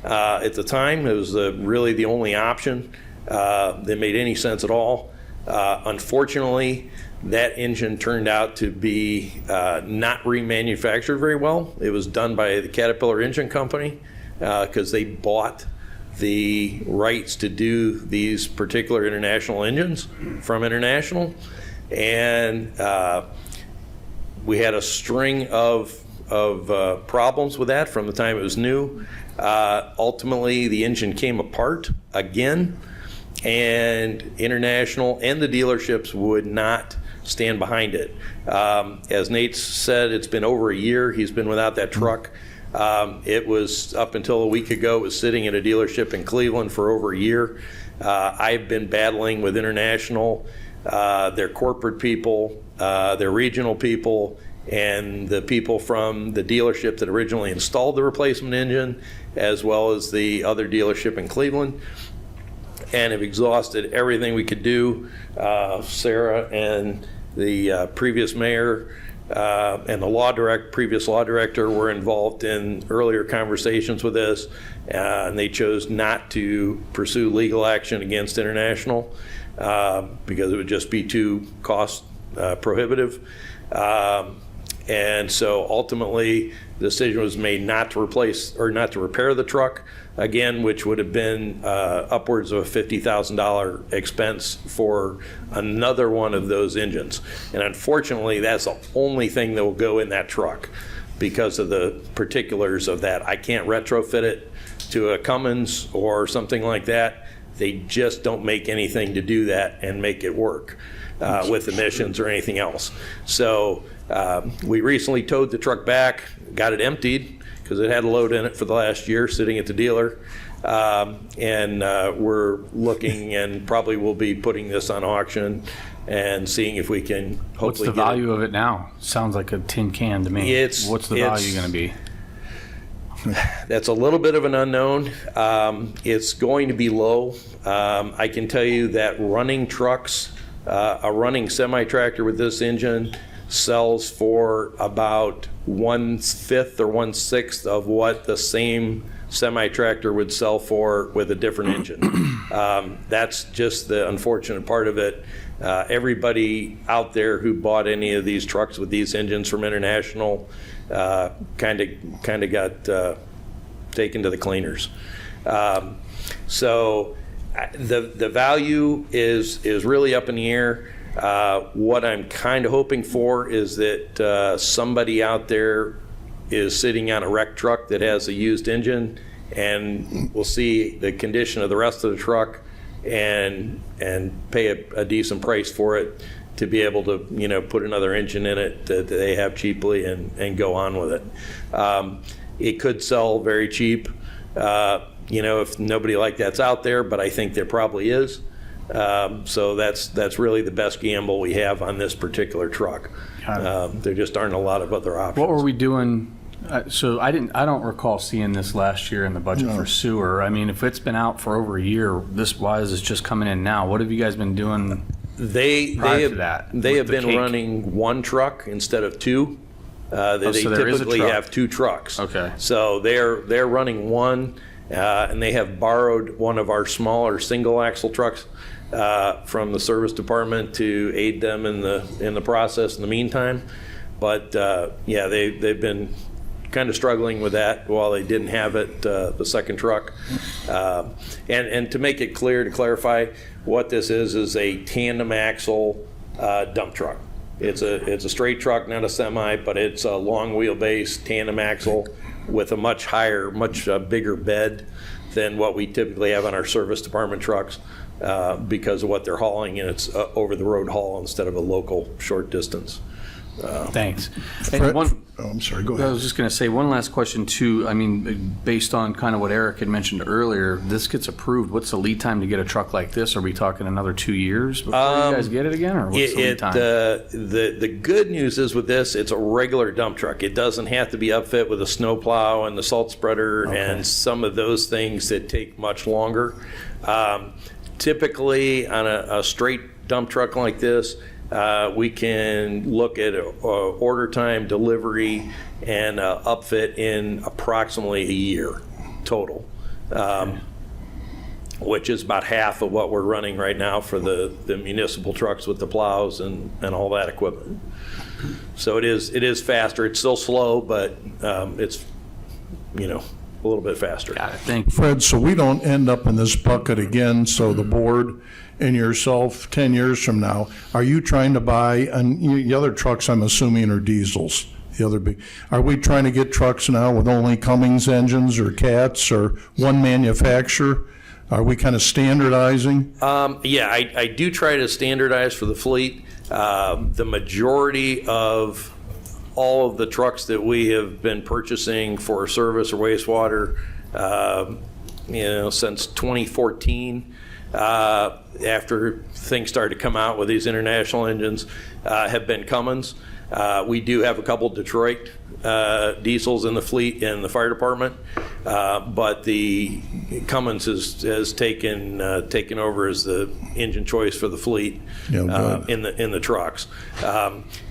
at the time. It was really the only option that made any sense at all. Unfortunately, that engine turned out to be not remanufactured very well. It was done by the Caterpillar Engine Company because they bought the rights to do these particular International engines from International. And we had a string of problems with that from the time it was new. Ultimately, the engine came apart again, and International and the dealerships would not stand behind it. As Nate said, it's been over a year he's been without that truck. It was, up until a week ago, it was sitting at a dealership in Cleveland for over a year. I've been battling with International, their corporate people, their regional people, and the people from the dealership that originally installed the replacement engine, as well as the other dealership in Cleveland, and have exhausted everything we could do. Sarah and the previous mayor and the previous law director were involved in earlier conversations with this, and they chose not to pursue legal action against International because it would just be too cost prohibitive. And so ultimately, the decision was made not to replace or not to repair the truck again, which would have been upwards of a $50,000 expense for another one of those engines. And unfortunately, that's the only thing that will go in that truck because of the particulars of that. I can't retrofit it to a Cummins or something like that. They just don't make anything to do that and make it work with emissions or anything else. So we recently towed the truck back, got it emptied because it had a load in it for the last year sitting at the dealer. And we're looking and probably will be putting this on auction and seeing if we can hopefully What's the value of it now? Sounds like a tin can to me. What's the value going to be? That's a little bit of an unknown. It's going to be low. I can tell you that running trucks, a running semi-tractor with this engine sells for about 1/5 or 1/6 of what the same semi-tractor would sell for with a different engine. That's just the unfortunate part of it. Everybody out there who bought any of these trucks with these engines from International kind of got taken to the cleaners. So the value is really up in the air. What I'm kind of hoping for is that somebody out there is sitting on a wrecked truck that has a used engine, and we'll see the condition of the rest of the truck and pay a decent price for it to be able to put another engine in it that they have cheaply and go on with it. It could sell very cheap, if nobody like that's out there, but I think there probably is. So that's really the best gamble we have on this particular truck. There just aren't a lot of other options. What were we doing? So I don't recall seeing this last year in the budget for sewer. I mean, if it's been out for over a year, why is this just coming in now? What have you guys been doing? prior to that, They with have the been cake? running one truck instead of two. They so there is a typically truck. have two trucks. Okay. So they're running one, and they have borrowed one of our smaller single axle trucks from the service department to aid them in the process in the meantime. But yeah, they've been kind of struggling with that while they didn't have it, the second truck. And to make it clear, to clarify, what this is a tandem axle dump truck. It's a straight truck, not a semi, but it's a long wheelbase tandem axle with a much higher, much bigger bed than what we typically have on our service department trucks because of what they're hauling, and it's over the road haul instead of a local short distance. Thanks. Fred- And one, Oh, I'm sorry, go I ahead. was just going to say, one last question too. I mean, based on kind of what Eric had mentioned earlier, this gets approved. What's the lead time to get a truck like this? Are we talking another 2 years before you guys get it again, or what's the lead time? The good news is with this, it's a regular dump truck. It doesn't have to be upfit with a snow plow and the salt spreader and some of those things that take much longer. Typically, on a straight dump truck like this, we can look at order time, delivery, and upfit in approximately a year total, which is about half of what we're running right now for the municipal trucks with the plows and all that equipment. So it is faster. It's still slow, but it's a little bit faster. Got it. Thank you. Fred, so we don't end up in this bucket again, so the board and yourself, 10 years from now, are you trying to buy, and the other trucks I'm assuming are diesels, the other big, are we trying to get trucks now with only Cummins engines or Cats or one manufacturer? Are we kind of standardizing? Yeah, I do try to standardize for the fleet. The majority of all of the trucks that we have been purchasing for service or wastewater, since 2014, after things started to come out with these international engines, have been Cummins. We do have a couple Detroit diesels in the fleet in the fire department, but the Cummins has taken over as the engine choice for the fleet in the trucks.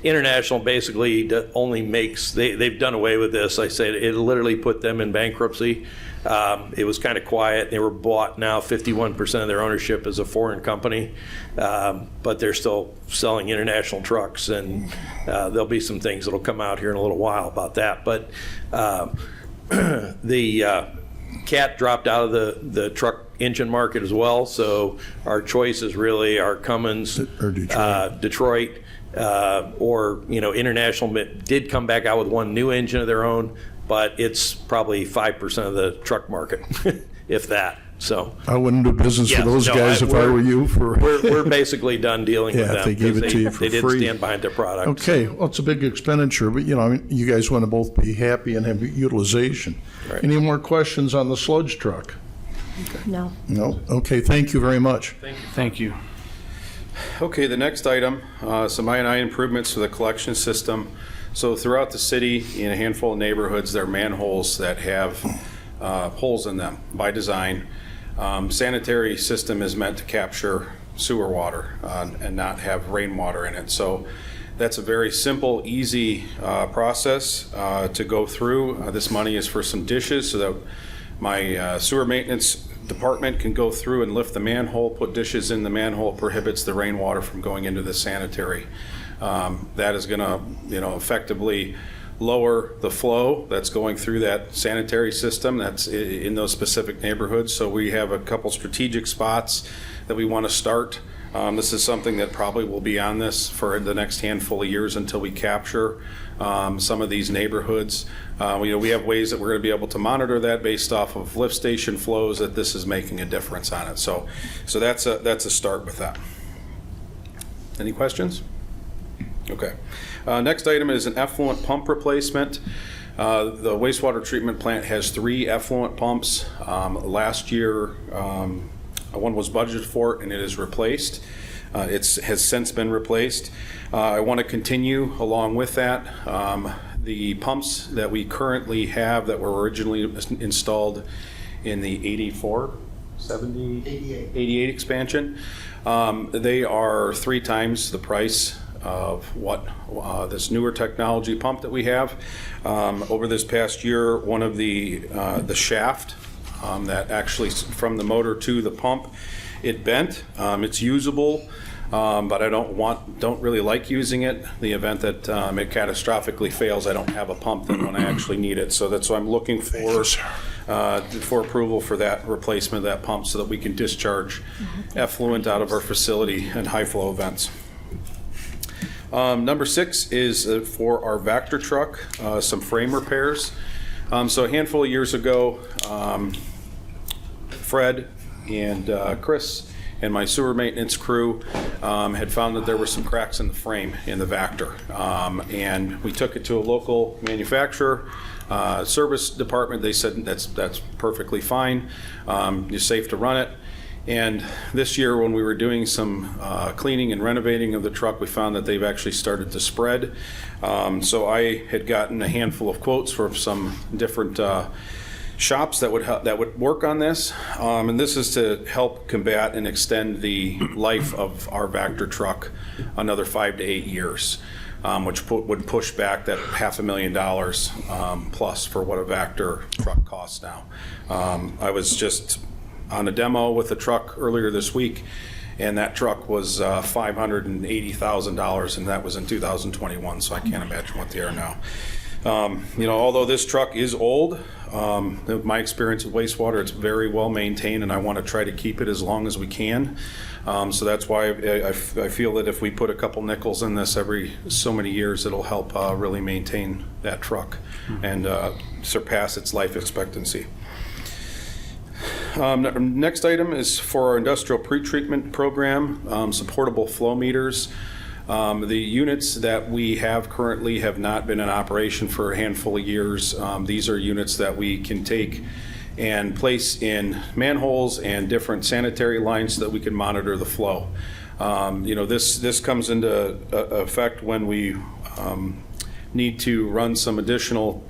International basically only makes they've done away with this. I say it literally put them in bankruptcy. It was kind of quiet. They were bought now. 51% of their ownership is a foreign company, but they're still selling international trucks, and there'll be some things that'll come out here in a little while about that. But the Cat dropped out of the truck engine market as well, so our choices really are Cummins, Or Detroit, or international did come back out with one new engine of their own, but it's probably 5% of the truck market, if that. So I wouldn't do business with those guys if I were you. We're basically done dealing with Yeah, them. if they gave it 'cause to you for they didn't free. stand behind their product. Okay, well, it's a big expenditure, but you guys want to both be happy and have utilization. Right. Any more questions on the sludge truck? No. No? Okay, thank you very much. Thank you. Okay, the next item, some I&I improvements to the collection system. So throughout the city, in a handful of neighborhoods, there are manholes that have holes in them by design. Sanitary system is meant to capture sewer water and not have rainwater in it. So that's a very simple, easy process to go through. This money is for some dishes so that my sewer maintenance department can go through and lift the manhole, put dishes in the manhole, prohibits the rainwater from going into the sanitary. That is going to, effectively lower the flow that's going through that sanitary system that's in those specific neighborhoods. So we have a couple strategic spots that we want to start. This is something that probably will be on this for the next handful of years until we capture some of these neighborhoods. We have ways that we're going to be able to monitor that based off of lift station flows, that this is making a difference on it. So that's a start with that. Any questions? Okay. Next item is an effluent pump replacement. The wastewater treatment plant has 3 effluent pumps. Last year, one was budgeted for it and it is replaced. It has since been replaced. I want to continue along with that. The pumps that we currently have that were originally installed in the 84 70? 88 expansion. They are 3 times the price of what this newer technology pump that we have. Over this past year, one of the shaft that actually from the motor to the pump, it bent. It's usable, but I don't really like using it. The event that it catastrophically fails, I don't have a pump then when I actually need it. So that's why I'm looking for approval for that replacement of that pump so that we can discharge effluent out of our facility in high flow events. Number 6 is for our Vector truck, some frame repairs. So a handful of years ago, Fred and Chris and my sewer maintenance crew had found that there were some cracks in the frame in the Vector. And we took it to a local manufacturer, service department. They said that's perfectly fine. You're safe to run it. And this year when we were doing some cleaning and renovating of the truck, we found that they've actually started to spread. So I had gotten a handful of quotes from some different shops that would work on this. And this is to help combat and extend the life of our Vector truck another 5 to 8 years, which would push back that $500,000 plus for what a Vector truck costs now. I was just on a demo with a truck earlier this week, and that truck was $580,000, and that was in 2021, so I can't imagine what they are now. Although this truck is old, my experience with wastewater, it's very well maintained, and I want to try to keep it as long as we can. So that's why I feel that if we put a couple nickels in this every so many years, it'll help really maintain that truck and surpass its life expectancy. Next item is for our industrial pretreatment program, some portable flow meters. The units that we have currently have not been in operation for a handful of years. These are units that we can take and place in manholes and different sanitary lines so that we can monitor the flow. This comes into effect when we need to run some additional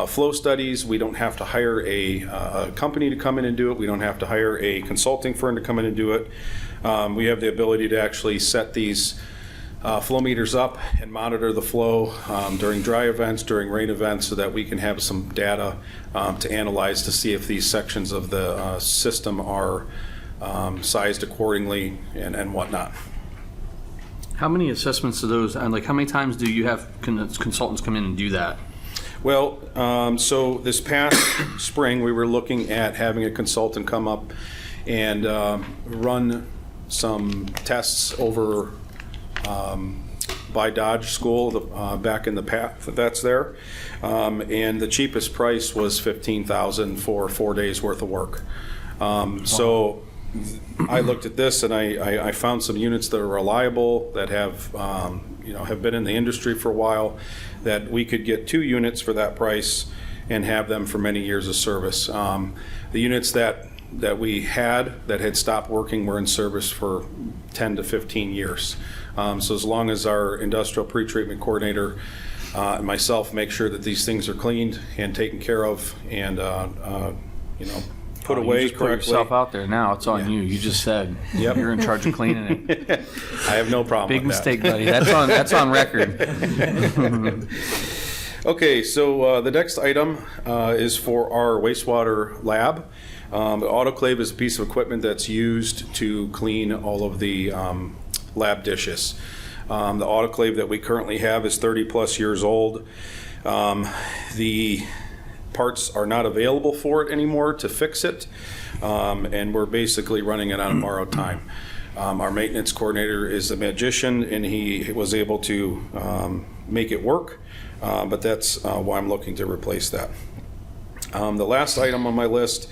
flow studies. We don't have to hire a company to come in and do it. We don't have to hire a consulting firm to come in and do it. We have the ability to actually set these flow meters up and monitor the flow during dry events, during rain events, so that we can have some data to analyze to see if these sections of the system are sized accordingly and whatnot. How many assessments of those, and how many times do you have consultants come in and do that? Well, so this past spring, we were looking at having a consultant come up and run some tests over by Dodge School, back in the path that's there. And the cheapest price was $15,000 for 4 days worth of work. So I looked at this and I found some units that are reliable, that have been in the industry for a while, that we could get 2 units for that price and have them for many years of service. The units that we had that had stopped working were in service for 10 to 15 years. So as long as our industrial pretreatment coordinator and myself make sure that these things are cleaned and taken care of and put away you just correctly. Put yourself out there now. It's on you. You just said you're in charge of cleaning it. I have no problem Big with mistake, that. buddy. That's on record. Okay, so the next item is for our wastewater lab. The autoclave is a piece of equipment that's used to clean all of the lab dishes. The autoclave that we currently have is 30 plus years old. The parts are not available for it anymore to fix it, and we're basically running it on borrowed time. Our maintenance coordinator is a magician, and he was able to make it work, but that's why I'm looking to replace that. The last item on my list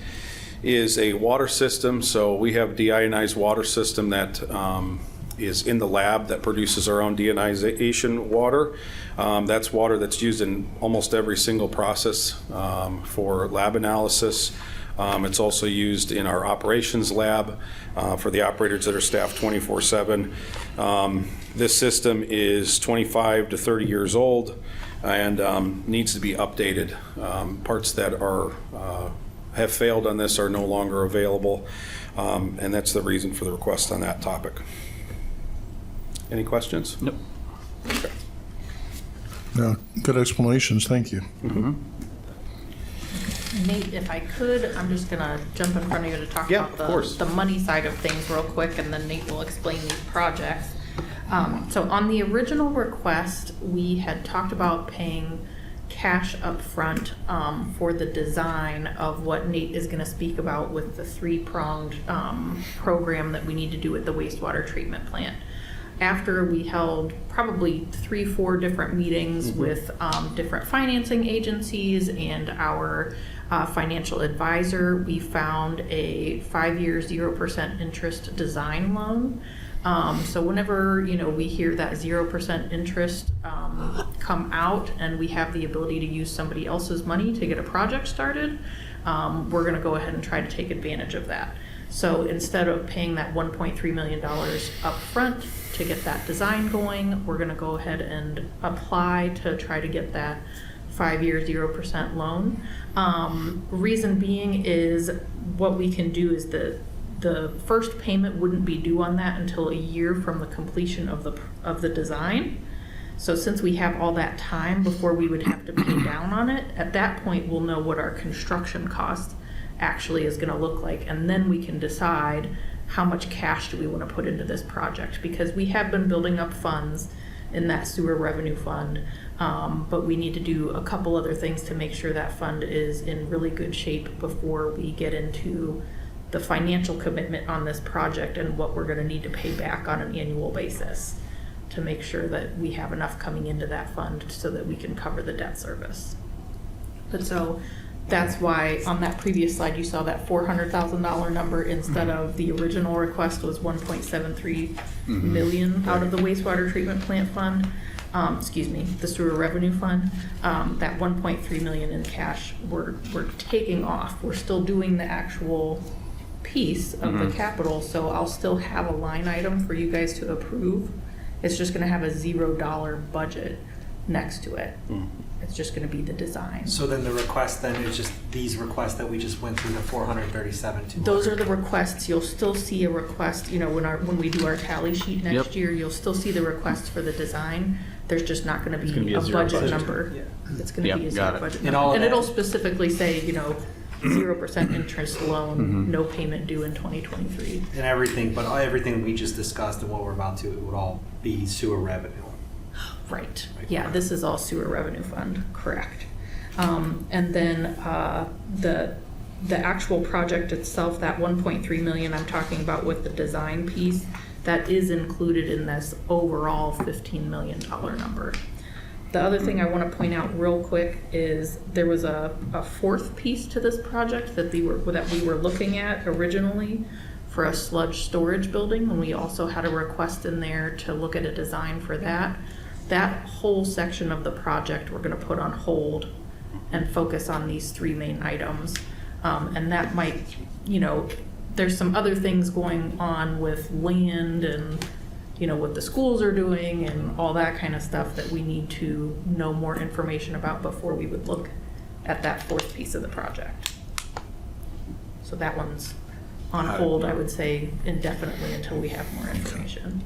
is a water system. So we have a deionized water system that is in the lab that produces our own deionization water. That's water that's used in almost every single process for lab analysis. It's also used in our operations lab for the operators that are staffed 24/7. This system is 25 to 30 years old and needs to be updated. Parts that have failed on this are no longer available, and that's the reason for the request on that topic. Any questions? Nope. Yeah, good explanations, thank you. Nate, if I could, I'm just gonna jump in front of you to talk Yeah, about of course. the money side of things real quick, and then Nate will explain these projects. So on the original request, we had talked about paying cash up front for the design of what Nate is gonna speak about with the three-pronged program that we need to do at the wastewater treatment plant. After we held probably 3-4 different meetings with different financing agencies and our financial advisor, we found a 5-year 0% interest design loan. So whenever we hear that 0% interest come out and we have the ability to use somebody else's money to get a project started, we're going to go ahead and try to take advantage of that. So instead of paying that $1.3 million up front to get that design going, we're going to go ahead and apply to try to get that 5-year 0% loan. Reason being is what we can do is the first payment wouldn't be due on that until a year from the completion of the design. So since we have all that time before we would have to pay down on it, at that point we'll know what our construction cost actually is going to look like, and then we can decide how much cash do we want to put into this project, because we have been building up funds in that sewer revenue fund, but we need to do a couple other things to make sure that fund is in really good shape before we get into the financial commitment on this project and what we're going to need to pay back on an annual basis to make sure that we have enough coming into that fund so that we can cover the debt service. But so that's why on that previous slide you saw that $400,000 number instead of the original request was 1.73 million out of the wastewater treatment plant fund. The sewer revenue fund. That 1.3 million in cash we're taking off. We're still doing the actual piece of the capital, so I'll still have a line item for you guys to approve. It's just going to have a $0 budget next to it. It's just going to be the design. So then the request then is just these requests that we just went through, the 437. Those are the requests. You'll still see a request, when we do our tally sheet next year, you'll still see the requests for the design. There's just not going to be a budget number. It's going to be a zero budget number. And it'll specifically say, 0% interest loan, no payment due in 2023. And everything, but everything we just discussed and what we're about to, it would all be sewer revenue. Right. Yeah, this is all sewer revenue fund, correct. And then the actual project itself, that 1.3 million I'm talking about with the design piece, that is included in this overall $15 million number. The other thing I want to point out real quick is there was a fourth piece to this project that we were looking at originally for a sludge storage building, and we also had a request in there to look at a design for that. That whole section of the project we're going to put on hold and focus on these three main items. And that might, there's some other things going on with land and, what the schools are doing and all that kind of stuff that we need to know more information about before we would look at that fourth piece of the project. So that one's on hold, I would say, indefinitely until we have more information.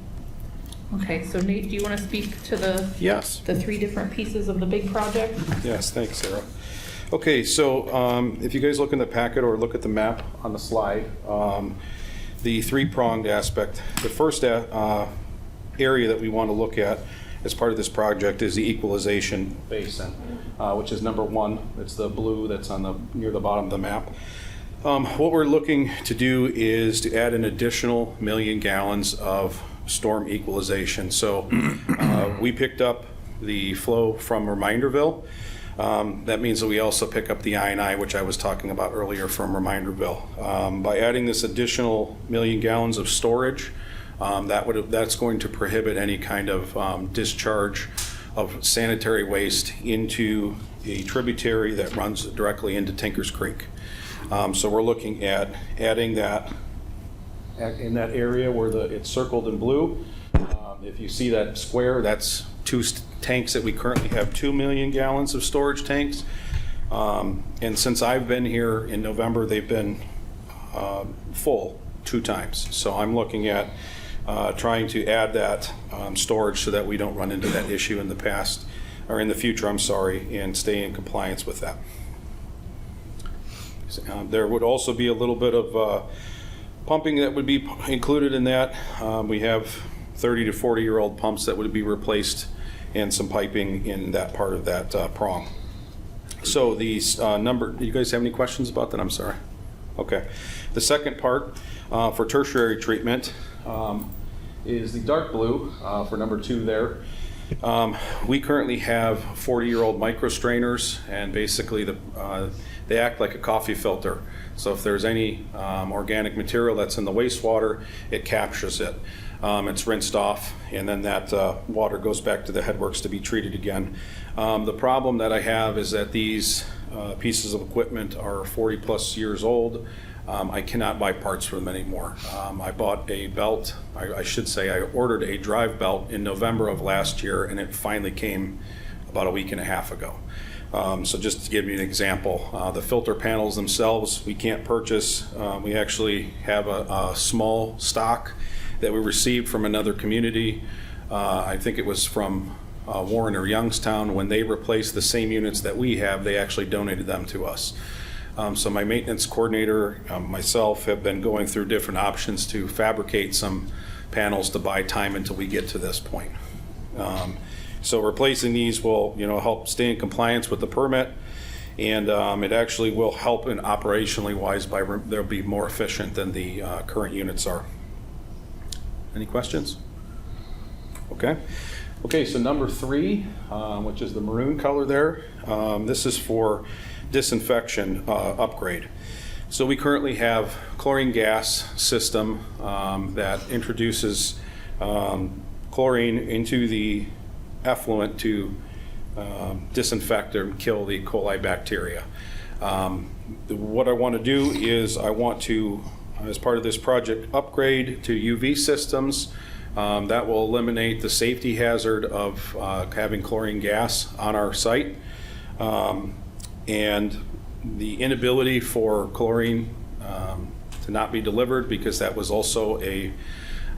Okay, so Nate, do you want to speak to Yes. the three different pieces of the big project? Yes, thanks, Sarah. Okay, so if you guys look in the packet or look at the map on the slide, the three-pronged aspect, the first area that we want to look at as part of this project is the equalization basin, which is number one. It's the blue that's near the bottom of the map. What we're looking to do is to add an additional 1 million gallons of storm equalization. So we picked up the flow from Reminderville. That means that we also pick up the I&I, which I was talking about earlier from Reminderville. By adding this additional 1 million gallons of storage, that's going to prohibit any kind of discharge of sanitary waste into a tributary that runs directly into Tinker's Creek. So we're looking at adding that in that area where it's circled in blue. If you see that square, that's two tanks that we currently have 2 million gallons of storage tanks. And since I've been here in November, they've been full 2 times. So I'm looking at trying to add that storage so that we don't run into that issue in the past, or in the future, I'm sorry, and stay in compliance with that. There would also be a little bit of pumping that would be included in that. We have 30 to 40-year-old pumps that would be replaced, and some piping in that part of that prong. So these do you guys have any questions about that? I'm sorry. Okay. The second part for tertiary treatment is the dark blue for number 2 there. We currently have 40-year-old micro strainers, and basically they act like a coffee filter. So if there's any organic material that's in the wastewater, it captures it. It's rinsed off, and then that water goes back to the headworks to be treated again. The problem that I have is that these pieces of equipment are 40 plus years old. I cannot buy parts for them anymore. I bought a belt, I should say I ordered a drive belt in November of last year, and it finally came about a week and a half ago. So just to give you an example, the filter panels themselves we can't purchase. We actually have a small stock that we received from another community. I think it was from Warren or Youngstown. When they replaced the same units that we have, they actually donated them to us. So my maintenance coordinator, myself, have been going through different options to fabricate some panels to buy time until we get to this point. So replacing these will, help stay in compliance with the permit, and it actually will help in operationally wise they'll be more efficient than the current units are. Any questions? Okay. Okay, so number 3, which is the maroon color there, this is for disinfection upgrade. So we currently have chlorine gas system that introduces chlorine into the effluent to disinfect or kill the E. coli bacteria. What I want to do is I want to, as part of this project, upgrade to UV systems. That will eliminate the safety hazard of having chlorine gas on our site, and the inability for chlorine to not be delivered, because that was also a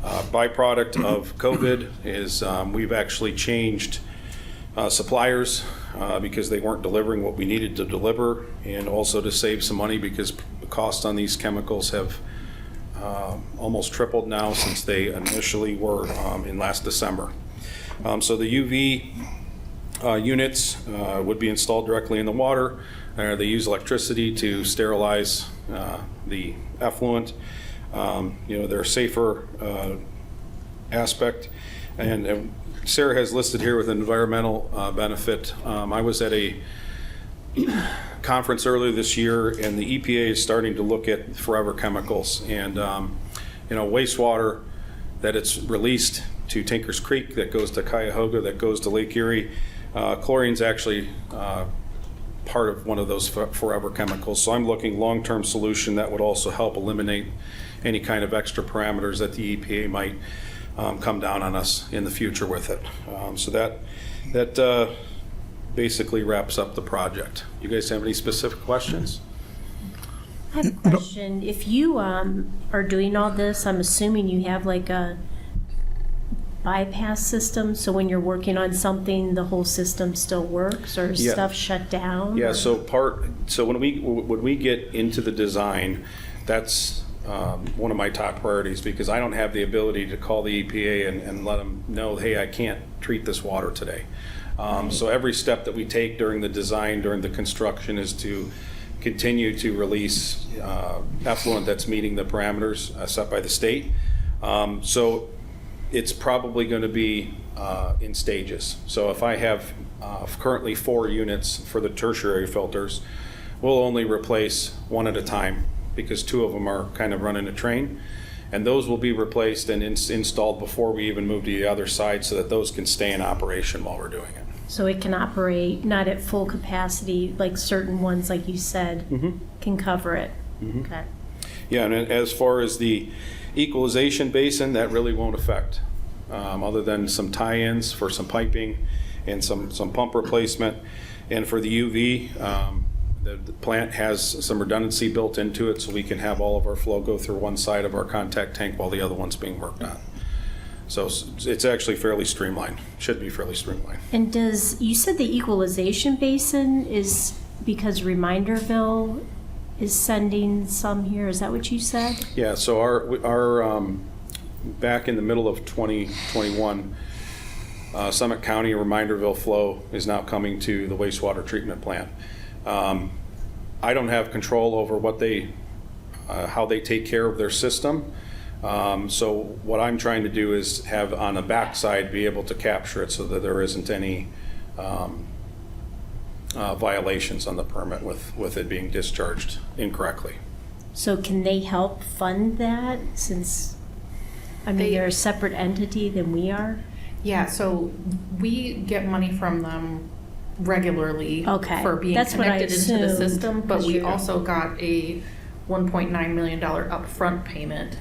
byproduct of COVID, is we've actually changed suppliers because they weren't delivering what we needed to deliver, and also to save some money because the costs on these chemicals have almost tripled now since they initially were in last December. So the UV units would be installed directly in the water. They use electricity to sterilize the effluent. They're a safer aspect. And Sarah has listed here with an environmental benefit. I was at a conference earlier this year, and the EPA is starting to look at forever chemicals, and wastewater that it's released to Tinker's Creek, that goes to Cuyahoga, that goes to Lake Erie. Chlorine's actually part of one of those forever chemicals. So I'm looking long-term solution that would also help eliminate any kind of extra parameters that the EPA might come down on us in the future with it. So that basically wraps up the project. You guys have any specific questions? I have a question. If you are doing all this, I'm assuming you have like a bypass system, so when you're working on something, the whole system still works, or is Yeah. stuff shut down? Yeah, or- so when we get into the design, that's one of my top priorities, because I don't have the ability to call the EPA and let them know, hey, I can't treat this water today. So every step that we take during the design, during the construction, is to continue to release effluent that's meeting the parameters set by the state. So it's probably going to be in stages. So if I have currently 4 units for the tertiary filters, we'll only replace one at a time, because 2 of them are kind of running a train. And those will be replaced and installed before we even move to the other side, so that those can stay in operation while we're doing it. So it can operate not at full capacity, like certain ones, like you said, can cover it? Okay. Yeah, and as far as the equalization basin, that really won't affect, other than some tie-ins for some piping and some pump replacement. And for the UV, The plant has some redundancy built into it, so we can have all of our flow go through one side of our contact tank while the other one's being worked on. So it's actually fairly streamlined, should be fairly streamlined. And you said the equalization basin is because Reminderville is sending some here, is that what you said? Yeah, so our back in the middle of 2021, Summit County Reminderville flow is now coming to the wastewater treatment plant. I don't have control over what how they take care of their system. So what I'm trying to do is have on the backside be able to capture it so that there isn't any violations on the permit with it being discharged incorrectly. So can they help fund that since, they're a separate entity than we are? Yeah, so we get money from them regularly Okay, for being that's what I connected into the assumed, system, but 'cause we you're- also got a $1.9 million upfront payment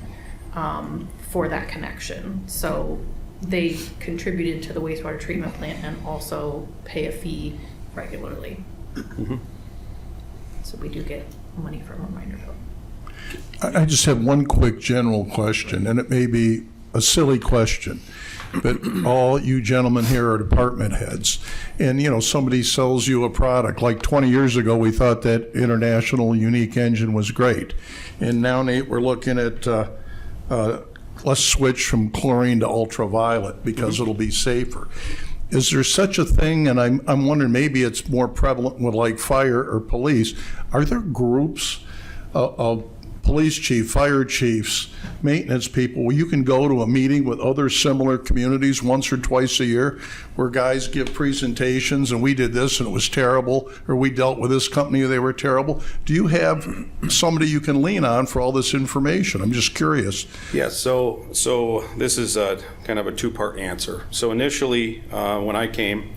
for that connection. So they contributed to the wastewater treatment plant and also pay a fee regularly. So we do get money from Reminderville. I just have one quick general question, and it may be a silly question, but all you gentlemen here are department heads. And, somebody sells you a product. Like 20 years ago, we thought that International Unique Engine was great. And now, Nate, we're looking at let's switch from chlorine to ultraviolet because it'll be safer. Is there such a thing, and I'm wondering, maybe it's more prevalent with like fire or police, are there groups of police chief, fire chiefs, maintenance people, where you can go to a meeting with other similar communities once or twice a year where guys give presentations and we did this and it was terrible, or we dealt with this company and they were terrible? Do you have somebody you can lean on for all this information? I'm just curious. Yeah, so this is kind of a two-part answer. So initially, when I came,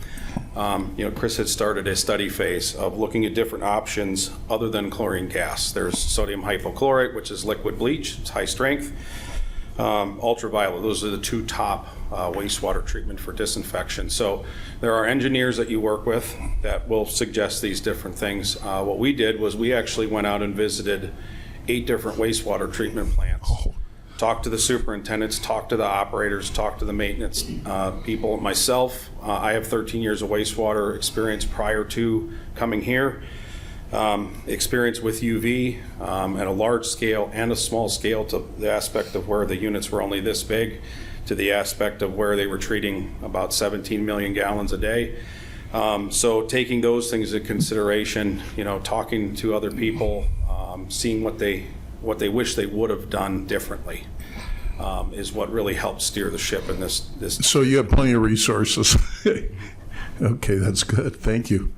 Chris had started a study phase of looking at different options other than chlorine gas. There's sodium hypochlorite, which is liquid bleach, it's high strength. Ultraviolet, those are the two top wastewater treatment for disinfection. So there are engineers that you work with that will suggest these different things. What we did was we actually went out and visited 8 different wastewater treatment plants. Talk to the superintendents, talk to the operators, talk to the maintenance people. Myself, I have 13 years of wastewater experience prior to coming here. Experience with UV at a large scale and a small scale, to the aspect of where the units were only this big, to the aspect of where they were treating about 17 million gallons a day. So taking those things into consideration, talking to other people, seeing what they wish they would have done differently, is what really helped steer the ship in this. So you have plenty of resources. Okay, that's good. Thank you.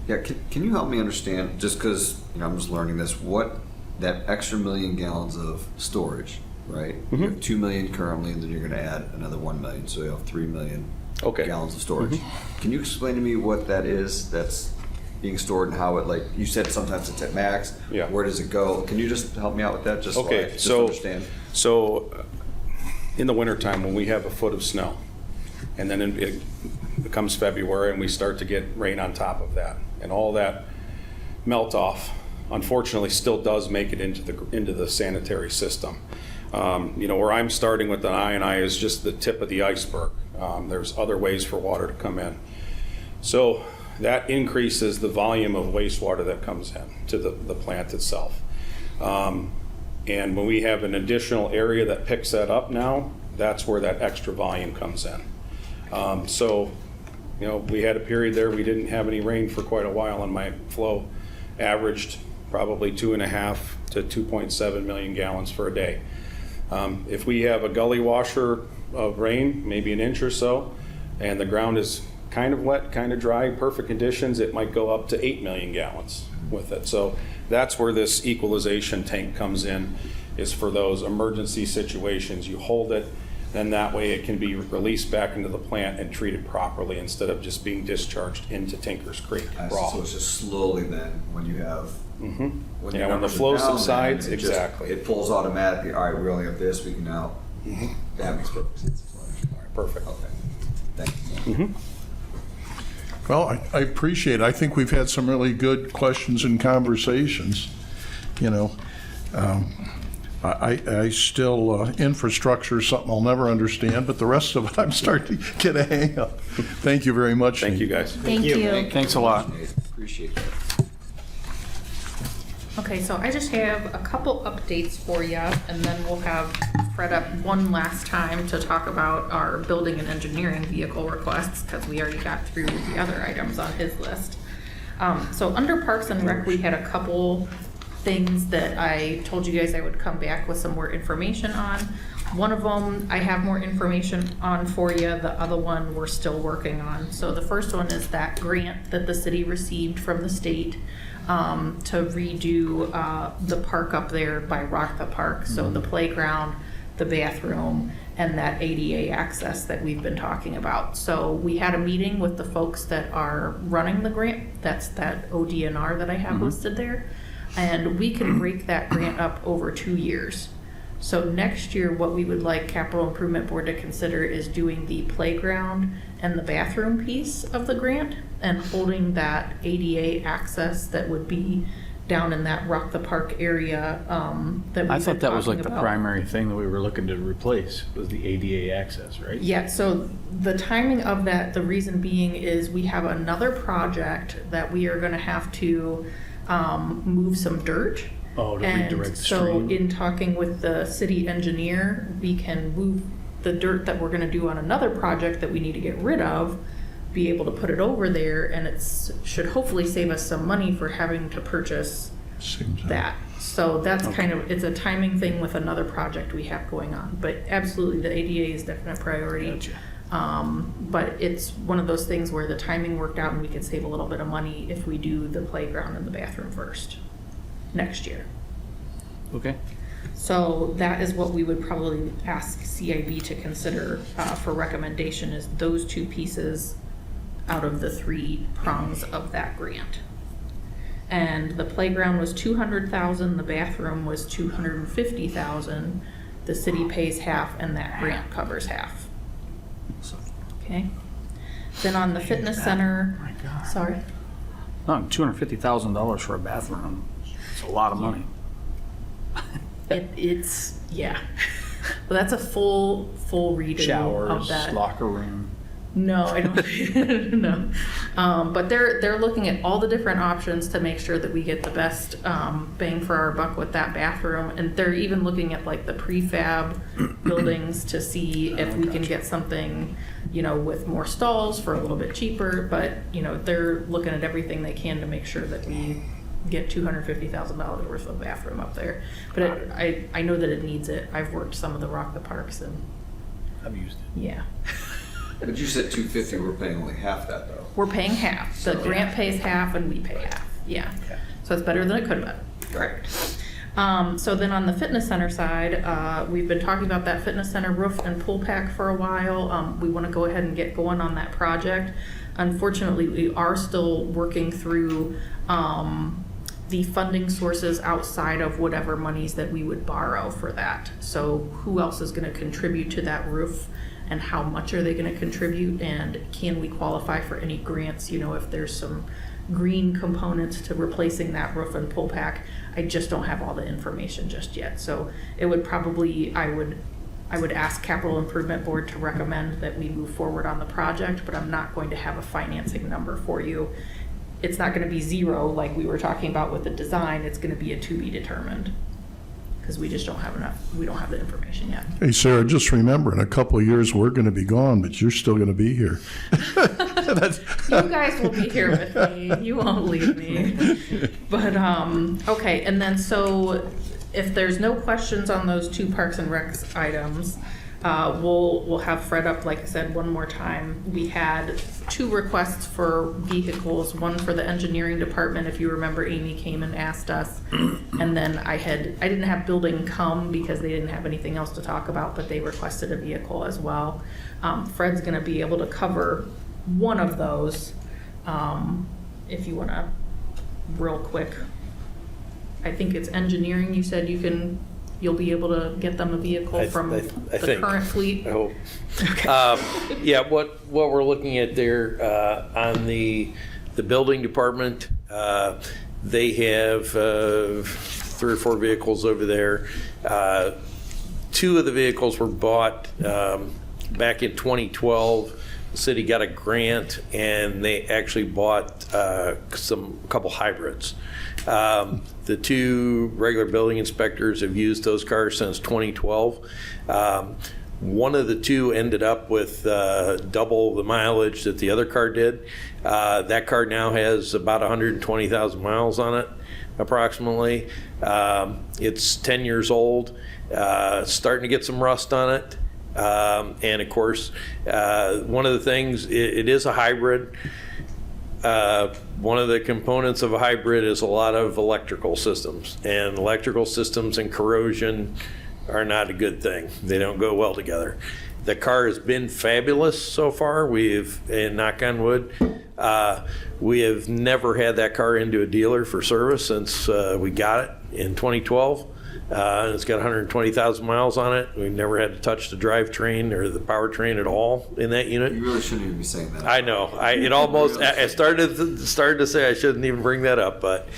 Yeah, can you help me understand, just because I'm just learning this, what that extra million gallons of storage, right? You have 2 million currently, and then you're going to add another 1 million, so you have 3 million gallons of storage. Can you explain to me what that is that's being stored and how it, like you said, sometimes it's at max? Yeah. Where does it go? Can you just help me out with that, just so I just understand? So in the wintertime, when we have a foot of snow, and then it becomes February and we start to get rain on top of that, and all that melt off, unfortunately, still does make it into the sanitary system. Where I'm starting with an I&I is just the tip of the iceberg. There's other ways for water to come in. So that increases the volume of wastewater that comes in to the plant itself. And when we have an additional area that picks that up now, that's where that extra volume comes in. We had a period there we didn't have any rain for quite a while, and my flow averaged probably 2.5 to 2.7 million gallons for a day. If we have a gully washer of rain, maybe an inch or so, and the ground is kind of wet, kind of dry, perfect conditions, it might go up to 8 million gallons with it. So that's where this equalization tank comes in, is for those emergency situations. You hold it, then that way it can be released back into the plant and treated properly instead of just being discharged into Tinker's Creek raw. So it's just slowly then, when you have... when the flow subsides, exactly. It pulls automatically. All right, we only have this, we can now... That makes perfect sense. All right, perfect. Okay, thank you. Well, I appreciate it. I think we've had some really good questions and conversations, you know. I still, infrastructure is something I'll never understand, but the rest of it, I'm starting to get a hang of. Thank you very much. Thank you, guys. Thank you. Thanks a lot. Appreciate that. Okay, so I just have a couple updates for you, and then we'll have Fred up one last time to talk about our building and engineering vehicle requests, because we already got through the other items on his list. So under Parks and Rec, we had a couple things that I told you guys I would come back with some more information on. One of them I have more information on for you. The other one we're still working on. So the first one is that grant that the city received from the state to redo the park up there by Rock the Park. So the playground, the bathroom, and that ADA access that we've been talking about. So we had a meeting with the folks that are running the grant. That's that ODNR that I have listed there. And we can break that grant up over 2 years. So next year, what we would like Capital Improvement Board to consider is doing the playground and the bathroom piece of the grant and holding that ADA access that would be down in that Rock the Park area that we've I thought been that was like talking the about. primary thing that we were looking to replace, was the ADA access, right? Yeah, so the timing of that, the reason being is we have another project that we are gonna have to move some dirt. Oh, to And redirect the so stream. in talking with the city engineer, we can move the dirt that we're gonna do on another project that we need to get rid of, be able to put it over there, and it's, should hopefully save us some money for having to purchase Seems that. So that's kind of, it's a timing thing with another project we have going on, but absolutely, the ADA is definite priority. Gotcha. But it's one of those things where the timing worked out and we could save a little bit of money if we do the playground and the bathroom first, next year. Okay. So that is what we would probably ask CIB to consider for recommendation, is those two pieces out of the 3 prongs of that grant. And the playground was $200,000, the bathroom was $250,000. The city pays half and that grant covers half. Okay. Then on the fitness center, sorry. No, $250,000 for a bathroom. It's a lot of money. It's, yeah. Well, that's a full redo of Showers, that. locker room. No, I don't, no. But they're looking at all the different options to make sure that we get the best bang for our buck with that bathroom. And they're even looking at like the prefab buildings to see if we can get something, you know, with more stalls for a little bit cheaper. But, you know, they're looking at everything they can to make sure that we get $250,000 worth of bathroom up there. But I know that it needs it. I've worked some of the Rock the Parks and, I've used it. yeah. But you said 250, we're paying only half that though. We're paying half. The grant pays half and we pay half. Yeah. So it's better than it could have been. Correct. So then on the fitness center side, we've been talking about that fitness center roof and pool pack for a while. We want to go ahead and get going on that project. Unfortunately, we are still working through the funding sources outside of whatever monies that we would borrow for that. So who else is going to contribute to that roof? And how much are they going to contribute, and can we qualify for any grants, you know, if there's some green components to replacing that roof and pull pack. I just don't have all the information just yet. So it would probably, I would ask Capital Improvement Board to recommend that we move forward on the project, but I'm not going to have a financing number for you. It's not going to be zero like we were talking about with the design. It's going to be a to be determined, because we just don't have enough, we don't have the information yet. Hey, Sarah, just remember, in a couple of years, we're going to be gone, but you're still going to be here. You guys will be here with me. You won't leave me. But, okay, and then so if there's no questions on those 2 Parks and Recs items, we'll have Fred up, like I said, one more time. We had 2 requests for vehicles, one for the engineering department, if you remember, Amy came and asked us. And then I didn't have building come because they didn't have anything else to talk about, but they requested a vehicle as well. Fred's gonna be able to cover one of those, if you wanna, real quick. I think it's engineering, you said you can you'll be able to get them a vehicle from I the think. current fleet? I hope. Yeah, what we're looking at there on the building department, they have 3 or 4 vehicles over there. 2 of the vehicles were bought back in 2012. The city got a grant, and they actually bought a couple hybrids. The 2 regular building inspectors have used those cars since 2012. One of the 2 ended up with double the mileage that the other car did. That car now has about 120,000 miles on it, approximately. It's 10 years old, starting to get some rust on it. And of course, one of the things, it is a hybrid. One of the components of a hybrid is a lot of electrical systems, and electrical systems and corrosion are not a good thing. They don't go well together. The car has been fabulous so far. And knock on wood, we have never had that car into a dealer for service since we got it in 2012. It's got 120,000 miles on it. We've never had to touch the drivetrain or the powertrain at all in that unit. You really shouldn't even be saying that. I know. I started to say I shouldn't even bring that up, but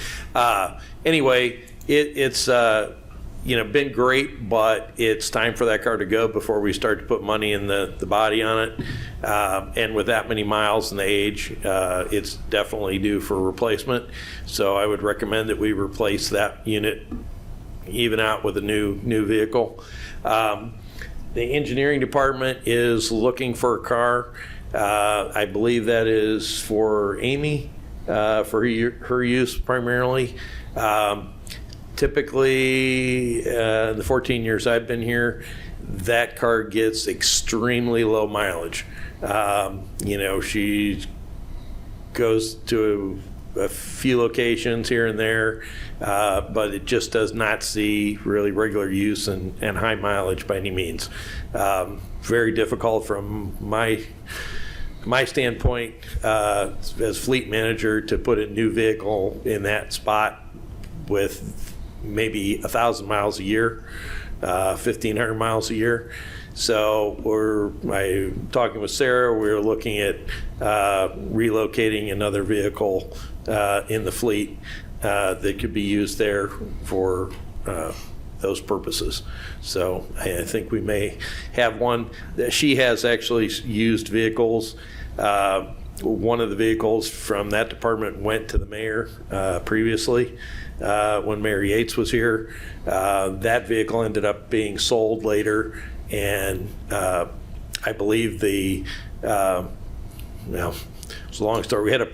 anyway, it's been great, but it's time for that car to go before we start to put money in the body on it. And with that many miles and the age, it's definitely due for replacement. So I would recommend that we replace that unit, even out with a new vehicle. The engineering department is looking for a car. I believe that is for Amy, for her use primarily. Typically, in the 14 years I've been here, that car gets extremely low mileage. She goes to a few locations here and there, but it just does not see really regular use and high mileage by any means. Very difficult from my standpoint as fleet manager to put a new vehicle in that spot with maybe 1,000 miles a year, 1,500 miles a year. So I'm talking with Sarah. We're looking at relocating another vehicle in the fleet that could be used there for those purposes. So I think we may have one. She has actually used vehicles. One of the vehicles from that department went to the mayor previously when Mayor Yates was here. That vehicle ended up being sold later, and I believe it's a long story. We had a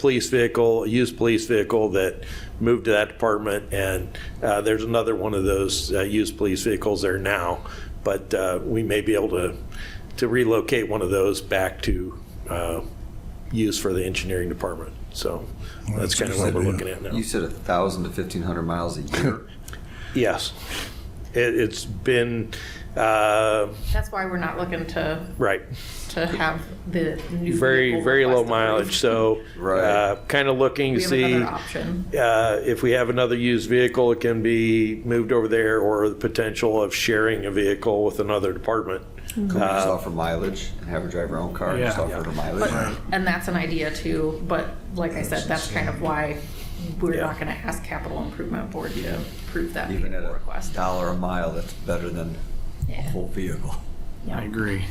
used police vehicle that moved to that department, and there's another one of those used police vehicles there now, but we may be able to relocate one of those back to use for the engineering department. So that's kind of what we're looking at now. You said 1,000 to 1,500 miles a year? Yes. It's been... That's why we're not looking to right. to have the new Very vehicle low request mileage. approved. So Right. kind of looking We to have see another option. if we have another used vehicle, it can be moved over there, or the potential of sharing a vehicle with another department. Can we just offer mileage and have her drive her own car and just offer her mileage? And that's an idea too, but like I said, that's kind of why we're not gonna ask Capital Improvement Board to approve that Even at vehicle request. $1 a mile, that's better than a Yeah. whole vehicle. I agree.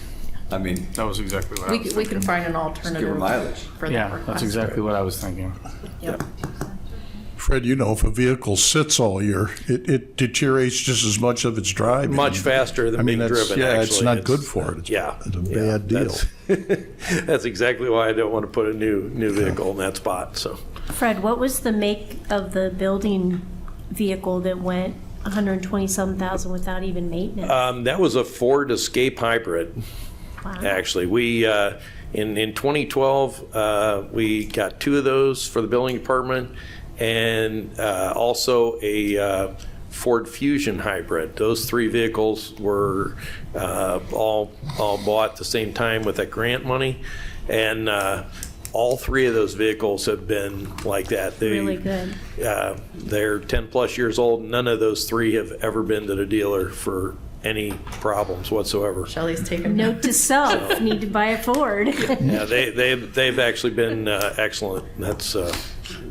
I mean, That was exactly what I was We thinking. can find an just alternative. give her mileage. For that Yeah, request. that's exactly what I was thinking. Yep. Fred, if a vehicle sits all year, it deteriorates just as much of its drive. Much faster than being driven, Yeah, actually. it's not good for it. It's a bad deal. That's exactly why I don't want to put a new vehicle in that spot. So Fred, what was the make of the building vehicle that went 127,000 without even maintenance? that was a Ford Escape hybrid. Wow. Actually, we in 2012 we got 2 of those for the building department, and also a Ford Fusion hybrid. Those 3 vehicles were all bought at the same time with that grant money, and all three of those vehicles have been like that. Really good. They're 10-plus years old. None of those three have ever been to the dealer for any problems whatsoever. Shelley's taken Note to self, need to buy a Ford. Yeah, they've actually been excellent. That's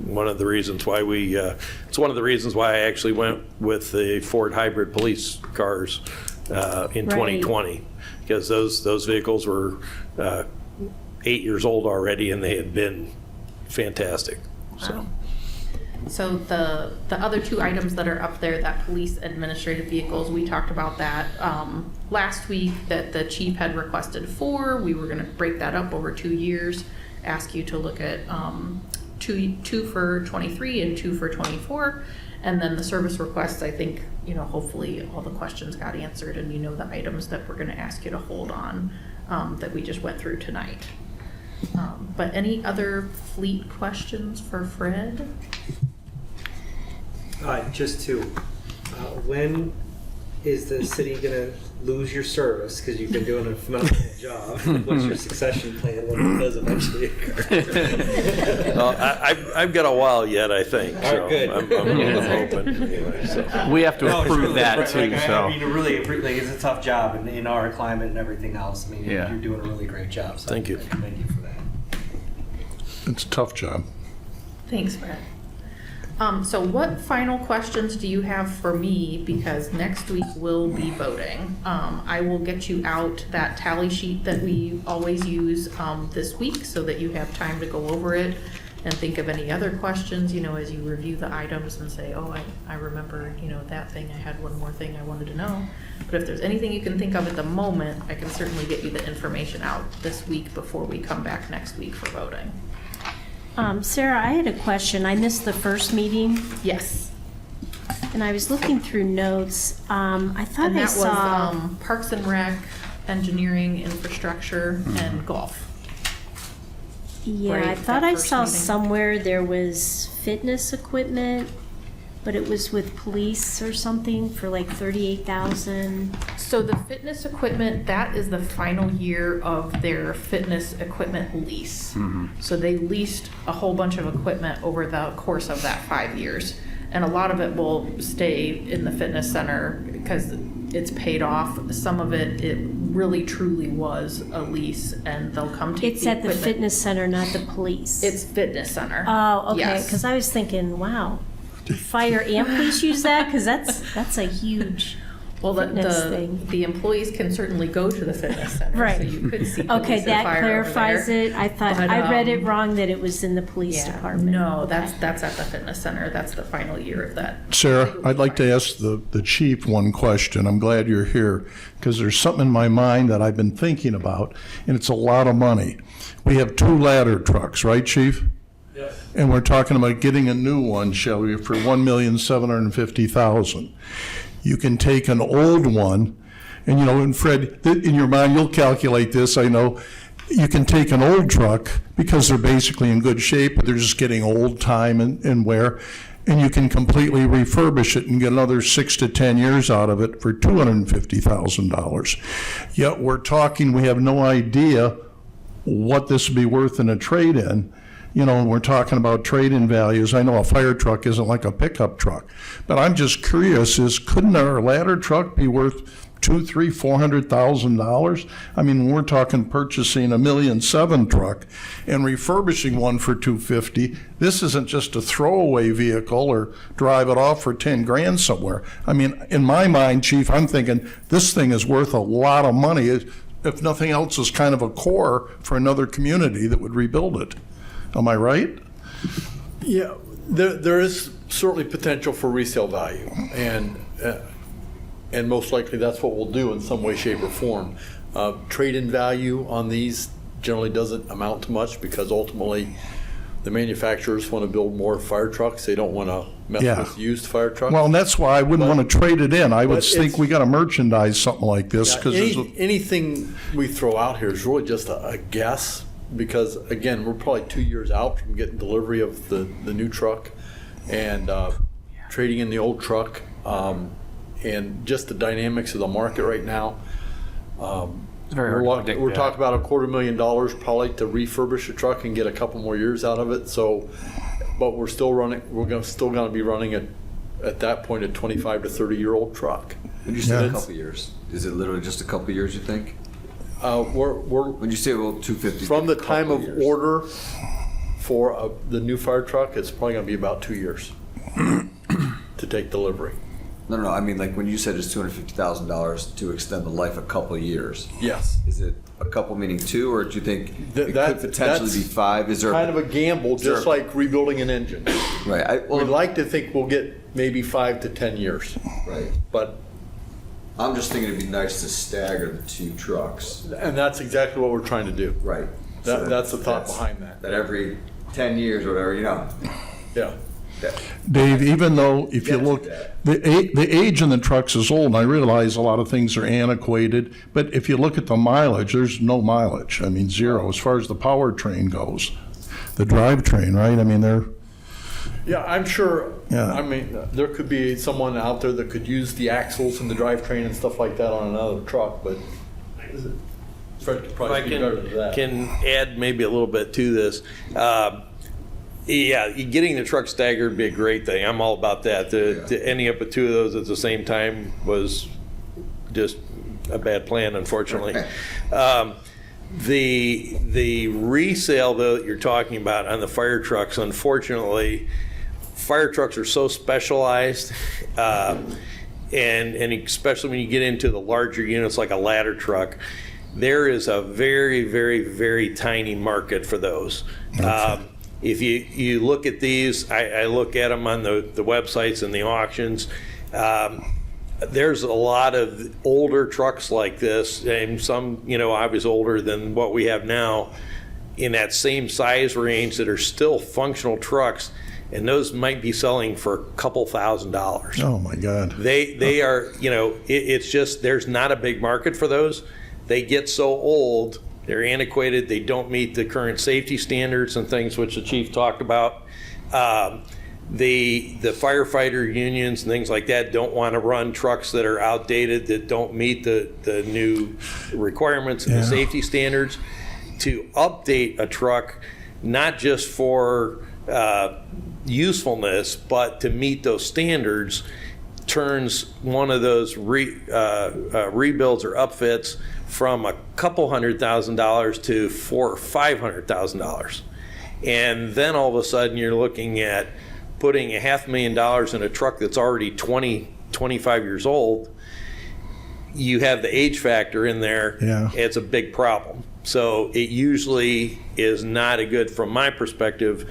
one of the reasons why it's one of the reasons why I actually went with the Ford hybrid police cars in 2020, because those vehicles were 8 years old already, and they had been fantastic. So. So the other two items that are up there, that police administrative vehicles, we talked about that last week, that the chief had requested 4. We were gonna break that up over 2 years, ask you to look at two for 23 and 2 for 24. And then the service requests, I think, hopefully all the questions got answered, and the items that we're gonna ask you to hold on that we just went through tonight. But any other fleet questions for Fred? Just two. When is the city gonna lose your service? Because you've been doing a phenomenal job. What's your succession plan when it does eventually occur? Well, I've got a while yet, I think. All right, good. I'm hoping. Anyway, so. We have to approve that too, I so. mean, really, it's a tough job in our climate and everything else. I mean, Yeah. you're doing a really great job. So Thank you. I commend you for that. It's a tough job. Thanks, Fred. So what final questions do you have for me? Because next week we'll be voting. I will get you out that tally sheet that we always use this week, so that you have time to go over it and think of any other questions, as you review the items and say, oh, I remember, that thing, I had one more thing I wanted to know. But if there's anything you can think of at the moment, I can certainly get you the information out this week before we come back next week for voting. Sarah, I had a question. I missed the first meeting, Yes. and I was looking through notes. I thought And I that saw. was Parks and Rec, Engineering, Infrastructure, and Golf. Yeah, right, I thought that I first saw meeting. somewhere there was fitness equipment, but it was with police or something for like 38,000. So the fitness equipment, that is the final year of their fitness equipment lease. So they leased a whole bunch of equipment over the course of that 5 years. And a lot of it will stay in the fitness center because it's paid off. Some of it really truly was a lease, and they'll come take It's the at the equipment. fitness center, not the police. It's fitness center. Oh, okay, Yes. because I was thinking, wow, do fire and police use that? Because that's a huge Well, fitness thing. the employees can certainly go to the fitness center. Right. So you could see Okay, police and that fire over clarifies there. it. I thought, But, I read it wrong that it was in the police Yeah, department. no, Okay. that's at the fitness center. That's the final year of that. Sarah, I'd like to ask the chief one question. I'm glad you're here, because there's something in my mind that I've been thinking about, and it's a lot of money. We have 2 ladder trucks, right, chief? Yes. And we're talking about getting a new one, shall we, for $1,750,000. You can take an old one, and and Fred, in your mind, you'll calculate this, I know. You can take an old truck, because they're basically in good shape, but they're just getting old time and wear, and you can completely refurbish it and get another 6 to 10 years out of it for $250,000. Yet we're talking, we have no idea what this would be worth in a trade-in. We're talking about trade-in values. I know a fire truck isn't like a pickup truck, but I'm just curious, couldn't our ladder truck be worth $200,000, $300,000, $400,000? I mean, we're talking purchasing a $1.7 million truck and refurbishing one for $250,000. This isn't just a throwaway vehicle or drive it off for $10,000 somewhere. I mean, in my mind, chief, I'm thinking this thing is worth a lot of money. If nothing else, is kind of a core for another community that would rebuild it. Am I right? Yeah, there is certainly potential for resale value, and most likely that's what we'll do in some way, shape, or form. Trade-in value on these generally doesn't amount to much, because ultimately the manufacturers want to build more fire trucks. They don't want to mess with used fire trucks. Well, and that's why I wouldn't want to trade it in. I would but think it's- we got to merchandise something like this, because anything we throw out here is really just a guess, because again, we're probably 2 years out from getting delivery of the new truck and trading in the old truck, and just the dynamics of the market right now. It's very hard to predict We're that. talking about $250,000 probably to refurbish a truck and get a couple more years out of it. So, but we're still still going to be running it at that point a 25 to 30-year-old truck. When you say Yeah. a couple years, is it literally just a couple years? You think? We're When you say 250, from the couple time of years. order for the new fire truck, it's probably going to be about 2 years to take delivery. No. I mean, like when you said it's $250,000 to extend the life a couple of years. Yes. Is it a couple meaning 2, or do you think it That- could potentially that's be 5? Is there Kind of a gamble, there- just like rebuilding an engine. right? We'd like to think we'll get maybe 5 to 10 years, right. but I'm just thinking it'd be nice to stagger the 2 trucks. and that's exactly what we're trying to do. Right. That's the thought behind that. That every 10 years or whatever, Yeah. that- Dave, even though if you Get to look, that. the age in the trucks is old, and I realize a lot of things are antiquated, but if you look at the mileage, there's no mileage. I mean, 0 as far as the powertrain goes. The drivetrain, right? I mean, they're, Yeah, I'm sure, Yeah. I mean, there could be someone out there that could use the axles and the drivetrain and stuff like that on another truck, but Fred could If probably I speak better to that. can add maybe a little bit to this. Yeah, getting the truck staggered would be a great thing. I'm all about that. Ending up with 2 of those at the same time was just a bad plan, unfortunately. The resale, though, that you're talking about on the fire trucks, unfortunately, fire trucks are so specialized, and especially when you get into the larger units like a ladder truck, there is a very, very, very tiny market for those. If you look at these, I look at them on the websites and the auctions. There's a lot of older trucks like this, and some, obviously older than what we have now, in that same size range that are still functional trucks, and those might be selling for a couple $1,000s. oh my God. They are, it's just, there's not a big market for those. They get so old, they're antiquated, they don't meet the current safety standards and things which the chief talked about. The firefighter unions and things like that don't want to run trucks that are outdated, that don't meet the new requirements and the safety standards. To update a truck, not just for usefulness, but to meet those standards, turns one of those rebuilds or upfits from a couple $100,000 to $400,000 or $500,000. And then all of a sudden you're looking at putting $500,000 in a truck that's already 25 years old. You have the age factor in there. Yeah. It's a big problem. So it usually is not a good, from my perspective,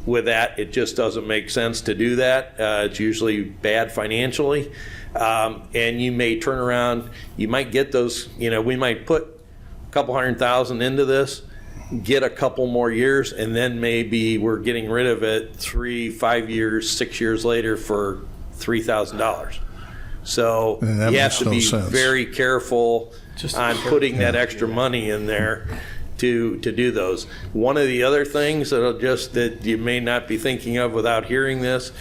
with that, it just doesn't make sense to do that. It's usually bad financially. And you may turn around, you might get those, we might put a couple $100,000 into this, get a couple more years, and then maybe we're getting rid of it 3, 5 years, 6 years later for $3,000. So And that you have makes to no be sense. very careful on putting that extra money in there to do those. One of the other things that you may not be thinking of without hearing this,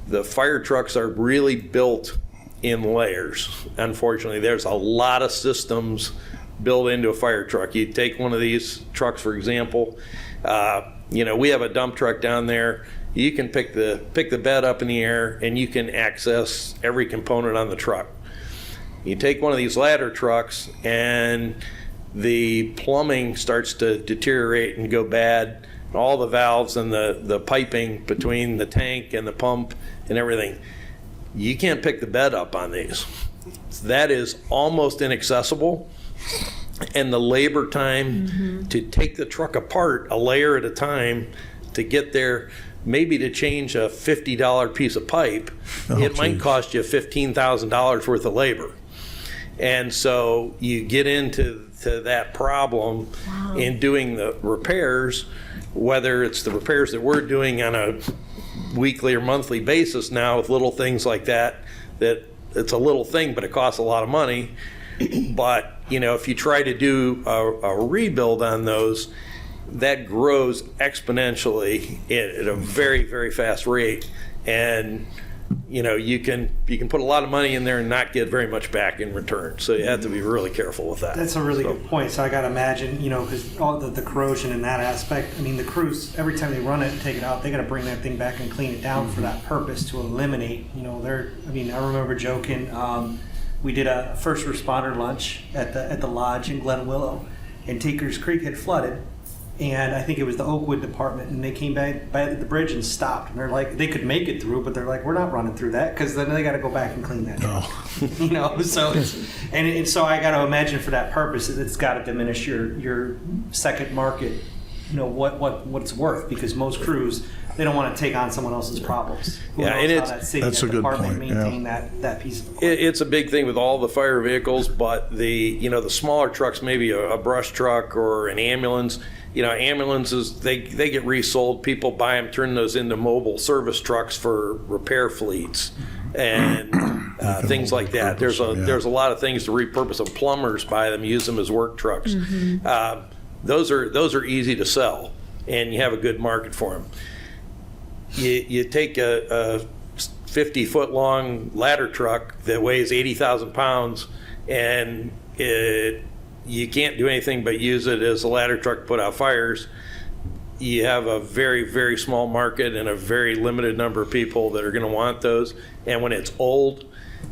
the fire trucks are really built in layers. Unfortunately, there's a lot of systems built into a fire truck. You take one of these trucks, for example, we have a dump truck down there. You can pick the bed up in the air and you can access every component on the truck. You take one of these ladder trucks and the plumbing starts to deteriorate and go bad. All the valves and the piping between the tank and the pump and everything. You can't pick the bed up on these. That is almost inaccessible. And the labor time to take the truck apart a layer at a time to get there, maybe to change a $50 piece of pipe, it might cost you $15,000 worth of labor. And so you get into that problem in doing the repairs, whether it's the repairs that we're doing on a weekly or monthly basis now with little things like that it's a little thing, but it costs a lot of money. But, if you try to do a rebuild on those, that grows exponentially at a very, very fast rate. And you can put a lot of money in there and not get very much back in return. So you have to be really careful with that. That's a really So- good point. So I got to imagine, because all the corrosion in that aspect, I mean, the crews, every time they run it and take it out, they got to bring that thing back and clean it down for that purpose to eliminate, I remember joking, we did a first responder lunch at the lodge in Glen Willow, and Tinker's Creek had flooded. And I think it was the Oakwood department, and they came back by the bridge and stopped. And they're like, they could make it through, but they're like, we're not running through that, because then they got to go back and clean that. So and so I got to imagine for that purpose, it's got to diminish your second market, what it's worth, because most crews, they don't want to take on someone else's problems. Who Yeah, knows and how that city, that's that a good department point, maintain that piece of It's a big thing with all the fire vehicles, but the smaller trucks, maybe a brush truck or an ambulance. Ambulances, they get resold. People buy them, turn those into mobile service trucks for repair fleets and things like that. There's a lot of things to repurpose them. Plumbers buy them, use them as work trucks. Those are easy to sell, and you have a good market for them. You take a 50-foot long ladder truck that weighs 80,000 pounds, and you can't do anything but use it as a ladder truck to put out fires. You have a very, very small market and a very limited number of people that are going to want those. And when it's old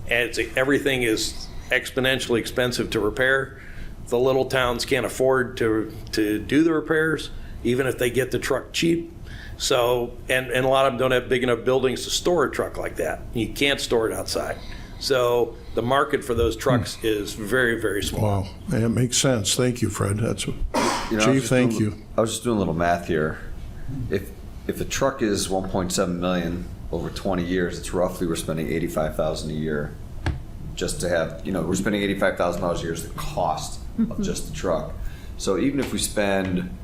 and everything is exponentially expensive to repair, the little towns can't afford to do the repairs, even if they get the truck cheap. So, and a lot of them don't have big enough buildings to store a truck like that. You can't store it outside. So the market for those trucks is very, very small. Wow, that makes sense. Thank you, Fred. Chief, thank you. I was just doing a little math here. If a truck is 1.7 million over 20 years, it's roughly we're spending $85,000 a year just to have, we're spending $85,000 a year is the cost of just the truck. So even if we spend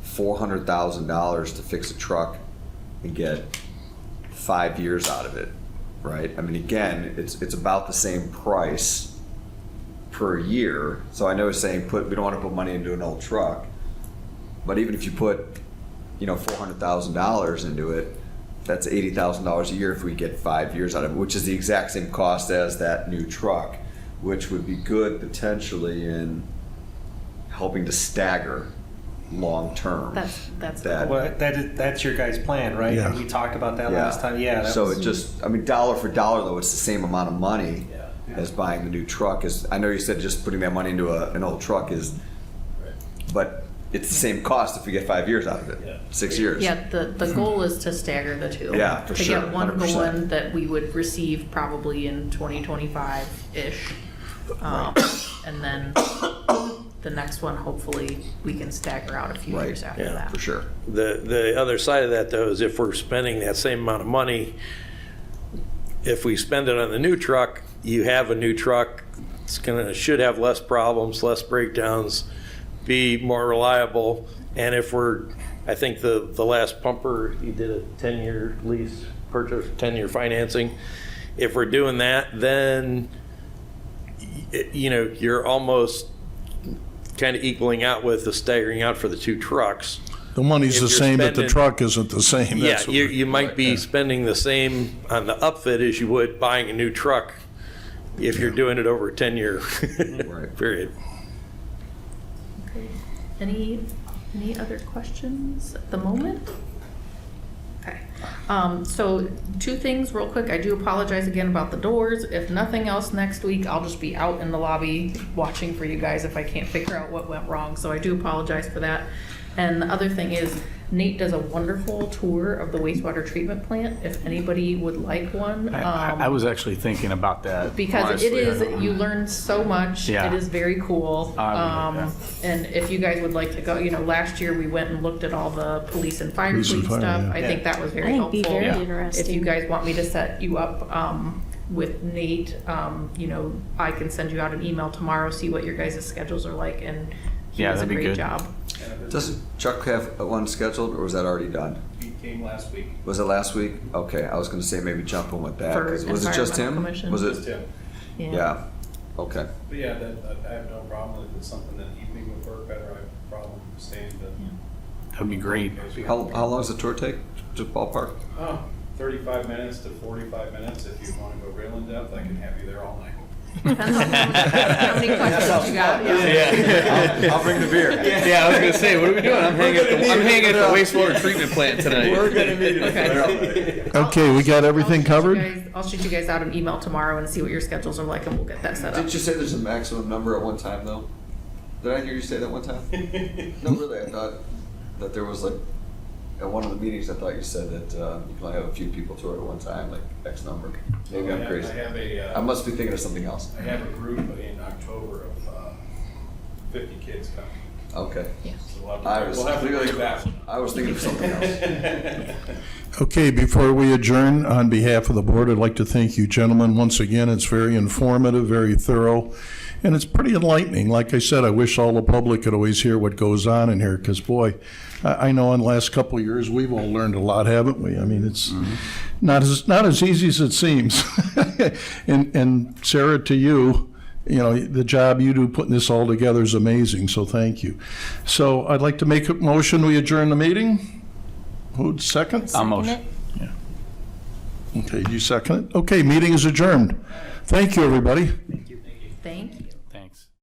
$400,000 to fix a truck and get 5 years out of it, right? I mean, again, it's about the same price per year. So I know it's saying we don't want to put money into an old truck, but even if you put, $400,000 into it, that's $80,000 a year if we get 5 years out of it, which is the exact same cost as that new truck, which would be good potentially in helping to stagger long term. that's your guys' plan, right? Yeah. And we talked about that last time. Yeah. So it just, dollar for dollar though, it's the same amount of money as buying the new truck. I know you said just putting that money into an old truck is, but it's the same cost if we get 5 years out of it, 6 years. Yeah, the goal is to stagger the two. Yeah, for sure, To get one 100%. going that we would receive probably in 2025-ish. And then the next one, hopefully, we can stagger out a few years after that. For sure. The other side of that, though, is if we're spending that same amount of money, if we spend it on the new truck, you have a new truck, should have less problems, less breakdowns, be more reliable. And if I think the last pumper, you did a 10-year lease purchase, 10-year financing. If we're doing that, then you're almost kind of equaling out with the staggering out for the two trucks. The money's If the you're same, but the spending- truck isn't the same. Yeah, That's what you might be spending the same on the upfit as you would buying a new truck if you're doing it over a 10-year period. Okay. Any other questions at the moment? Okay. So 2 things real quick. I do apologize again about the doors. If nothing else, next week I'll just be out in the lobby watching for you guys if I can't figure out what went wrong. So I do apologize for that. And the other thing is Nate does a wonderful tour of the wastewater treatment plant. If anybody would like one. I was actually thinking about that. Because honestly. it is, you learn so much. Yeah. It is very cool. I would like And if you guys would like to go, last year we went and looked at all the police and fire Police and fleet fire, stuff. yeah. I think that was I very think helpful. it'd be very Yeah. interesting. If you guys want me to set you up with Nate, I can send you out an email tomorrow, see what your guys' schedules are like, and he Yeah, does a that'd be great good. job. Doesn't Chuck have one scheduled, or was that already done? He came last week. Was it last week? Okay, I was going to say maybe jump in with that. For 'cause was it just him? Environmental Commission. Was Just it? him. Yeah. Okay. But yeah, I have no problem if it's something that evening would work better. I have no problem staying to. That'd be great. How long does the tour take? Just ballpark? Oh, 35 minutes to 45 minutes. If you want to go real in depth, I can have you there all night. Depends on how many questions you got. Yeah. I'll bring the beer. Yeah, I was gonna say, what are we doing? I'm hanging at the wastewater treatment plant tonight. We're gonna meet it. Okay, we got everything covered? I'll shoot you guys out an email tomorrow and see what your schedules are like, and we'll get that set up. Didn't you say there's a maximum number at one time, though? Did I hear you say that one time? No, really, I thought that there was like, at one of the meetings, I thought you said that you can only have a few people tour at one time, like X number. Maybe I'm crazy. I must be thinking of something else. I have a group in October of 50 kids coming. Okay. So we'll I was have to thinking bring that one. I was thinking of something else. Okay, before we adjourn, on behalf of the board, I'd like to thank you gentlemen once again. It's very informative, very thorough, and it's pretty enlightening. Like I said, I wish all the public could always hear what goes on in here, because boy, I know in the last couple of years, we've all learned a lot, haven't we? I mean, it's not as easy as it seems. And Sarah, to you, you know, the job you do putting this all together is amazing, so thank you. So I'd like to make a motion, we adjourn the meeting. Who'd second? Second motion. it. Okay, you second it? Okay, meeting is adjourned. Thank you, everybody. Thank you.